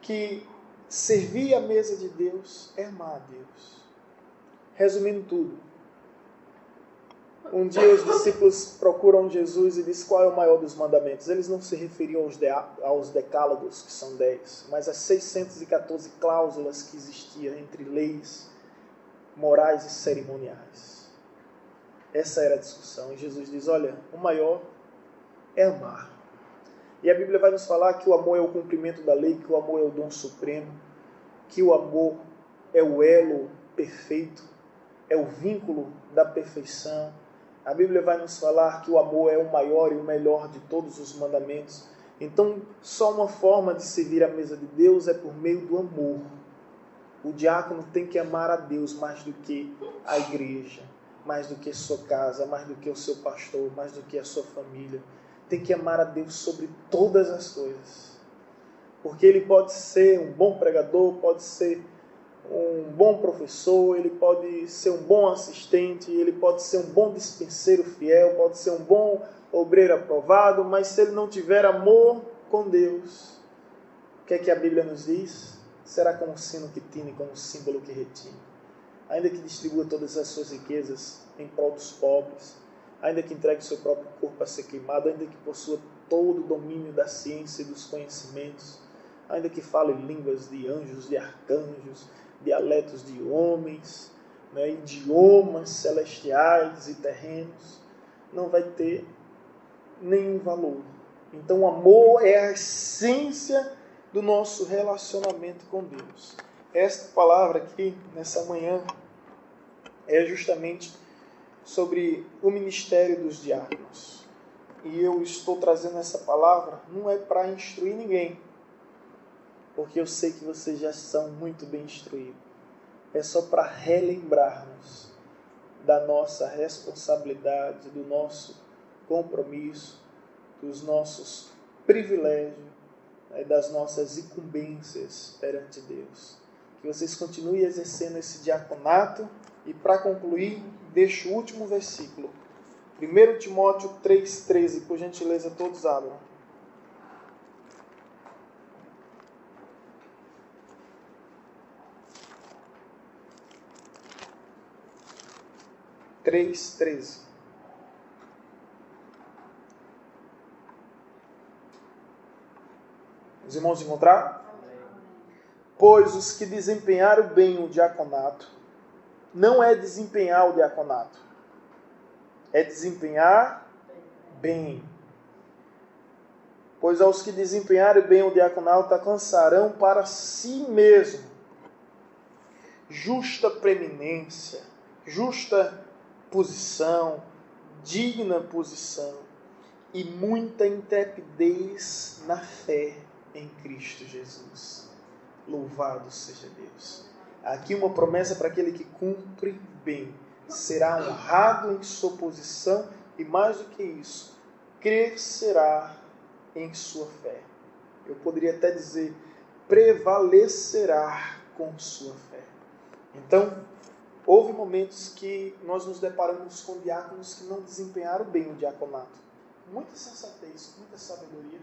que servir à mesa de Deus é amar a Deus. Resumindo tudo, um dia os discípulos procuram Jesus e dizem qual é o maior dos mandamentos. Eles não se referiam aos decálogos, que são 10, mas às 614 cláusulas que existiam entre leis morais e cerimoniais. Essa era a discussão. E Jesus diz, olha, o maior é amar. E a Bíblia vai nos falar que o amor é o cumprimento da lei, que o amor é o dom supremo, que o amor é o elo perfeito, é o vínculo da perfeição. A Bíblia vai nos falar que o amor é o maior e o melhor de todos os mandamentos. Então, só uma forma de servir à mesa de Deus é por meio do amor. O diácono tem que amar a Deus mais do que a igreja, mais do que a sua casa, mais do que o seu pastor, mais do que a sua família. Tem que amar a Deus sobre todas as coisas. Porque ele pode ser um bom pregador, pode ser um bom professor, ele pode ser um bom assistente, ele pode ser um bom dispenseiro fiel, pode ser um bom obreiro aprovado, mas se ele não tiver amor com Deus, o que é que a Bíblia nos diz? Será como um sino que tine, como um símbolo que retine. Ainda que distribua todas as suas riquezas em prol dos pobres, ainda que entregue seu próprio corpo a ser queimado, ainda que possua todo o domínio da ciência e dos conhecimentos, ainda que fale línguas de anjos, de arcanjos, dialetos de homens, idiomas celestiais e terrenos, não vai ter nenhum valor. Então o amor é a essência do nosso relacionamento com Deus. Esta palavra aqui, nessa manhã, é justamente sobre o ministério dos diáconos. E eu estou trazendo essa palavra, não é para instruir ninguém, porque eu sei que vocês já são muito bem instruídos. É só para relembrarmos da nossa responsabilidade, do nosso compromisso, dos nossos privilégios, das nossas incumbências perante Deus. Que vocês continuem exercendo esse diaconato. E para concluir, deixo o último versículo. 1 Timóteo 3,13. Por gentileza, todos abram. Os irmãos encontraram? Pois os que desempenharam bem o diaconato, não é desempenhar o diaconato, é desempenhar bem. Pois aos que desempenharem bem o diaconato alcançarão para si mesmo justa preeminência, justa posição, digna posição e muita intrepidez na fé em Cristo Jesus. Louvado seja Deus. Aqui uma promessa para aquele que cumpre bem. Será honrado em sua posição e mais do que isso, crescerá em sua fé. Eu poderia até dizer, prevalecerá com sua fé. Então, houve momentos que nós nos deparamos com diáconos que não desempenharam bem o diaconato. Muita sensatez, muita sabedoria.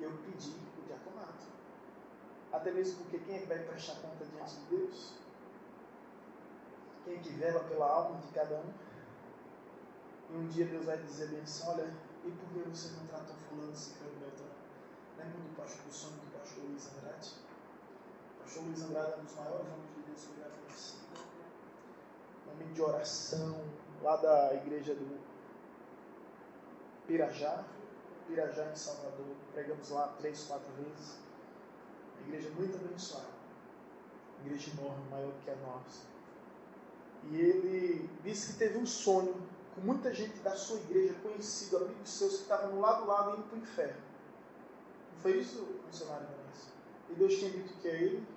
Eu pedi o diaconato. Até mesmo porque quem é que vai prestar conta diante de Deus? Quem é que vela pela alma de cada um? E um dia Deus vai dizer bem assim, olha, e por que você não tratou fulano, ciclano, beltrano? Lembra do sonho do pastor Luiz Andrade? O pastor Luiz Andrade é um dos maiores homens de Deus que eu já conheci. Homem de oração, lá da igreja do Pirajá em Salvador. Pregamos lá 3, 4 vezes. Uma igreja muito abençoada. Uma igreja enorme, maior do que a nossa. E ele disse que teve um sonho com muita gente da sua igreja, conhecido, amigos seus, que estavam no lado indo para o inferno. Não foi isso, funcionário Vanessa? E Deus tinha dito que é ele?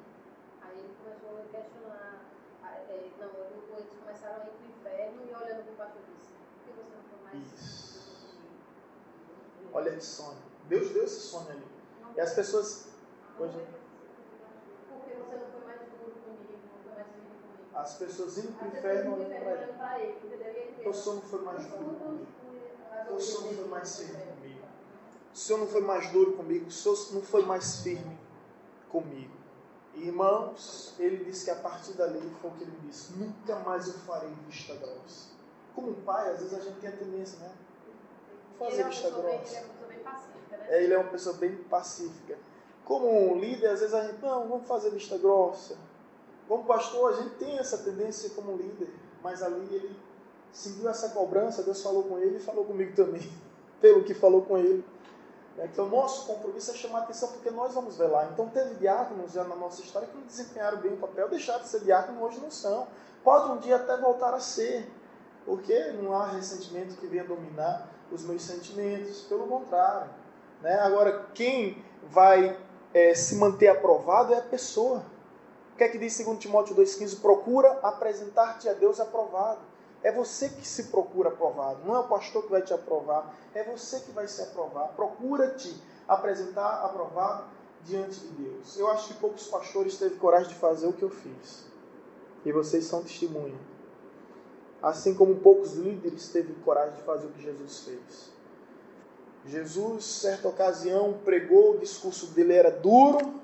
Aí ele começou a questionar. Eles começaram a ir para o inferno e olhando para o pastor disse, por que você não foi mais... Isso. Olha que sonho. Deus deu esse sonho ali. E as pessoas... Hoje, porque você não foi mais duro comigo, não foi mais firme comigo. as pessoas indo para o inferno olhando para ele. Teu sono foi mais duro comigo. Teu sono foi mais firme comigo. Senhor não foi mais duro comigo, o Senhor não foi mais firme comigo. E, irmãos, ele disse que a partir dali foi o que ele disse: nunca mais eu farei vista grossa. Como um pai, às vezes a gente tem a tendência, né? Fazer vista grossa. Ele é uma pessoa bem pacífica, né? Ele é uma pessoa bem pacífica. Como um líder, às vezes a gente, não, vamos fazer vista grossa. Como pastor, a gente tem essa tendência como líder. Mas ali ele sentiu essa cobrança, Deus falou com ele e falou comigo também, pelo que falou com ele. Então, o nosso compromisso é chamar a atenção, porque nós vamos velar. Então, teve diáconos já na nossa história que não desempenharam bem o papel, deixaram de ser diácono, hoje não são. Pode um dia até voltar a ser, porque não há ressentimento que venha dominar os meus sentimentos, pelo contrário. Né? Agora, quem vai se manter aprovado é a pessoa. O que é que diz 2 Timóteo 2,15? Procura apresentar-te a Deus aprovado. É você que se procura aprovado, não é o pastor que vai te aprovar, é você que vai se aprovar. Procura te apresentar aprovado diante de Deus. Eu acho que poucos pastores teve coragem de fazer o que eu fiz. E vocês são testemunha. Assim como poucos líderes teve coragem de fazer o que Jesus fez. Jesus, certa ocasião, pregou, o discurso dele era duro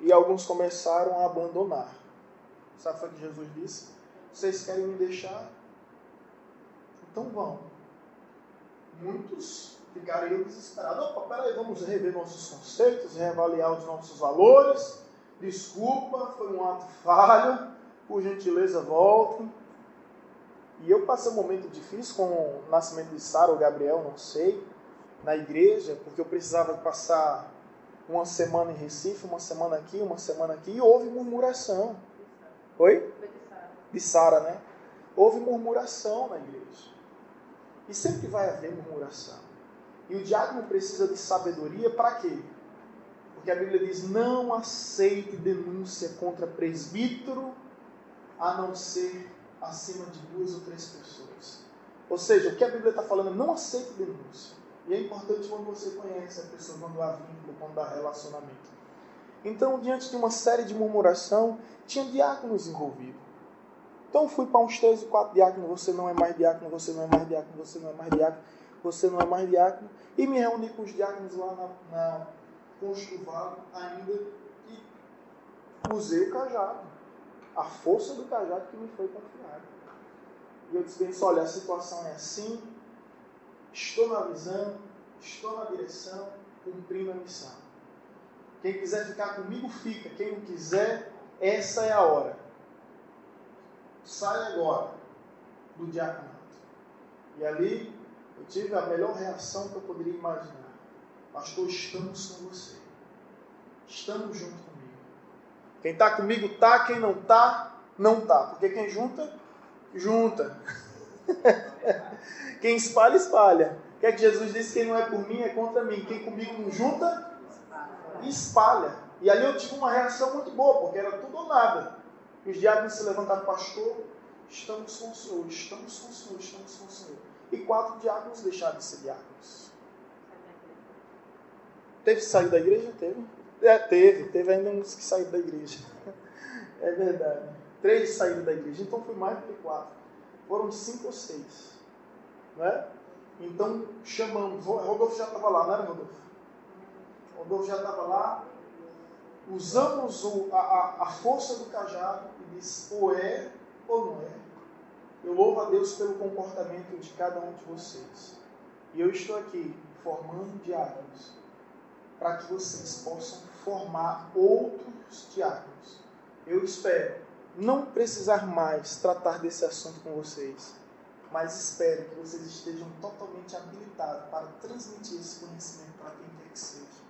e alguns começaram a abandonar. Sabe o que Jesus disse? Vocês querem me deixar? Então vão. Muitos ficaram desesperados. Opa, peraí, vamos rever nossos conceitos, reavaliar os nossos valores. Desculpa, foi um ato falho. Por gentileza, voltem. E eu passei um momento difícil com o nascimento de Sara ou Gabriel, não sei, na igreja, porque eu precisava passar uma semana em Recife, uma semana aqui, e houve murmuração. Oi? De Sara, né? Houve murmuração na igreja. E sempre vai haver murmuração. E o diácono precisa de sabedoria para quê? Porque a Bíblia diz: não aceite denúncia contra presbítero, a não ser acima de 2 ou 3 pessoas. Ou seja, o que a Bíblia está falando é: não aceite denúncia. E é importante quando você conhece a pessoa, quando há vínculo, quando há relacionamento. Então, diante de uma série de murmuração, tinha diáconos envolvidos. Então fui para uns 3 ou 4 diáconos: você não é mais diácono, você não é mais diácono, você não é mais diácono, você não é mais diácono. E me reuni com os diáconos lá na Posto do Vale ainda e usei o cajado, a força do cajado que me foi confiado. E eu disse: olha, a situação é assim, estou na visão, estou na direção, cumprindo a missão. Quem quiser ficar comigo, fica. Quem não quiser, essa é a hora. Sai agora do diaconato. E ali eu tive a melhor reação que eu poderia imaginar. Pastor, estamos com você. Estamos junto comigo. Quem está comigo está, quem não está, não está. Porque quem junta, junta. Quem espalha, espalha. O que é que Jesus disse? Quem não é por mim é contra mim. Quem comigo não junta, espalha. E ali eu tive uma reação muito boa, porque era tudo ou nada. E os diáconos se levantaram: pastor, estamos com o Senhor, estamos com o Senhor, estamos com o Senhor. E 4 diáconos deixaram de ser diáconos. Teve que sair da igreja? Teve. Teve ainda uns que saíram da igreja. É verdade. 3 saíram da igreja, então foi mais do que 4. Foram 5 ou 6. Não é? Então chamamos, Rodolfo já estava lá, não era, Rodolfo? Rodolfo já estava lá. Usamos a força do cajado e disse: ou é ou não é. Eu louvo a Deus pelo comportamento de cada um de vocês. E eu estou aqui formando diáconos para que vocês possam formar outros diáconos. Eu espero não precisar mais tratar desse assunto com vocês, mas espero que vocês estejam totalmente habilitados para transmitir esse conhecimento para quem quer que seja.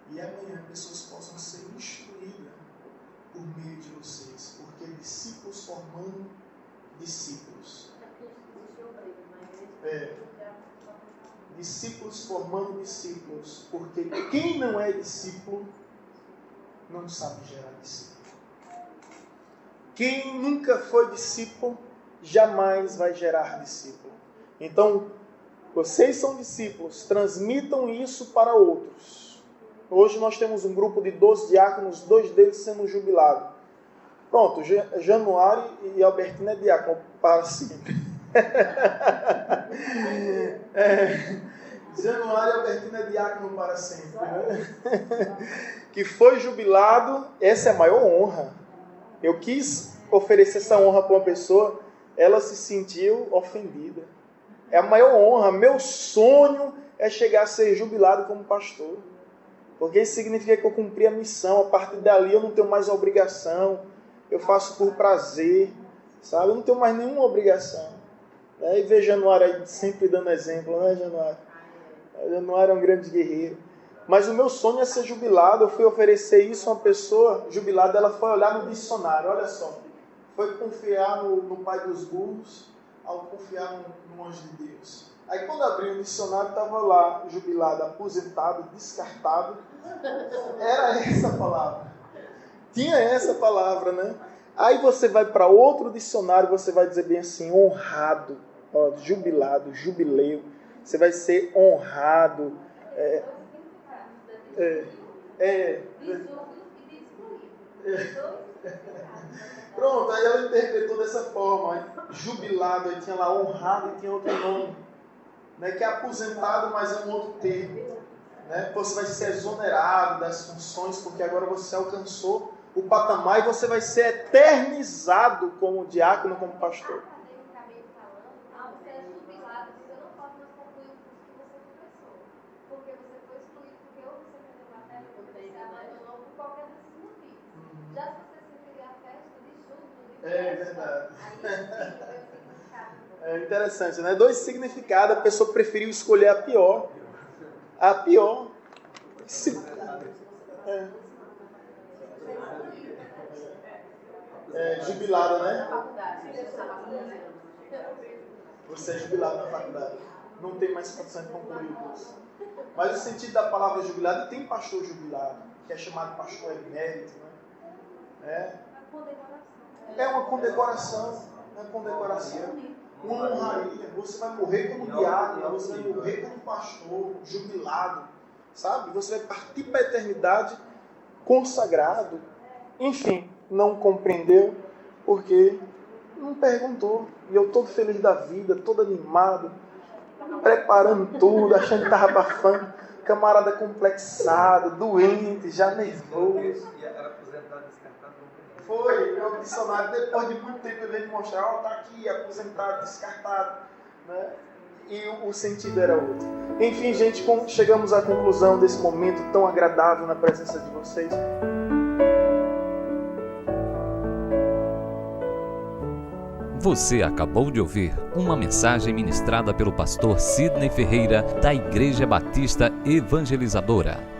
E amanhã pessoas possam ser instruídas por meio de vocês, porque discípulos formando discípulos. Discípulos formando discípulos, porque quem não é discípulo não sabe gerar discípulo. Quem nunca foi discípulo jamais vai gerar discípulo. Então, vocês são discípulos, transmitam isso para outros. Hoje nós temos um grupo de 12 diáconos, 2 deles sendo jubilados. Pronto, Januário e Albertino é diácono para sempre. Januário Albertino é diácono para sempre, né? Que foi jubilado, essa é a maior honra. Eu quis oferecer essa honra para uma pessoa, ela se sentiu ofendida. É a maior honra. Meu sonho é chegar a ser jubilado como pastor. Porque isso significa que eu cumpri a missão. A partir dali eu não tenho mais obrigação. Eu faço por prazer, sabe? Eu não tenho mais nenhuma obrigação. E ver Januário aí sempre dando exemplo, né, Januário? Januário é um grande guerreiro. Mas o meu sonho é ser jubilado. Eu fui oferecer isso a uma pessoa jubilada. Ela foi olhar no dicionário, olha só. Foi confiar no pai dos burros ao confiar no anjo de Deus. Aí quando abriu o dicionário, estava lá, jubilado, aposentado, descartado. Era essa a palavra. Tinha essa palavra, né? Aí você vai para outro dicionário, você vai dizer bem assim, honrado, ó, jubilado, jubileu. Você vai ser honrado. Pronto, aí ela interpretou dessa forma. Aí, jubilado, aí tinha lá honrado e tinha outro nome. Né, que é aposentado, mas é um outro termo. Né? Você vai ser exonerado das funções, porque agora você alcançou o patamar e você vai ser eternizado como diácono, como pastor. Você é jubilado, você não pode mais concluir o curso que você começou. Porque você foi excluído, porque ou você perdeu matéria, ou você abandonou por qualquer desses motivos. Já se você se referir à festa de júbilo, É verdade. aí É interessante, né? 2 significados, a pessoa preferiu escolher a pior. A pior. Jubilada, né? Você é jubilado na faculdade. Não tem mais condição de concluir o curso. Mas o sentido da palavra jubilado, tem pastor jubilado, que é chamado pastor emérito, né? É uma condecoração. É uma condecoração. Uma honraria. Você vai morrer como diácono, você vai morrer como pastor, jubilado, sabe? Você vai partir para a eternidade consagrado. Enfim, não compreendeu porque não perguntou. E eu todo feliz da vida, todo animado, preparando tudo, achando que estava abafando. Camarada complexado, doente, já nervoso. Foi, o dicionário, depois de muito tempo, ele veio mostrar, ó, tá aqui, aposentado, descartado, né? E o sentido era outro. Enfim, gente, chegamos à conclusão desse momento tão agradável na presença de vocês. Você acabou de ouvir uma mensagem ministrada pelo pastor Sidney Ferreira, da Igreja Batista Evangelizadora.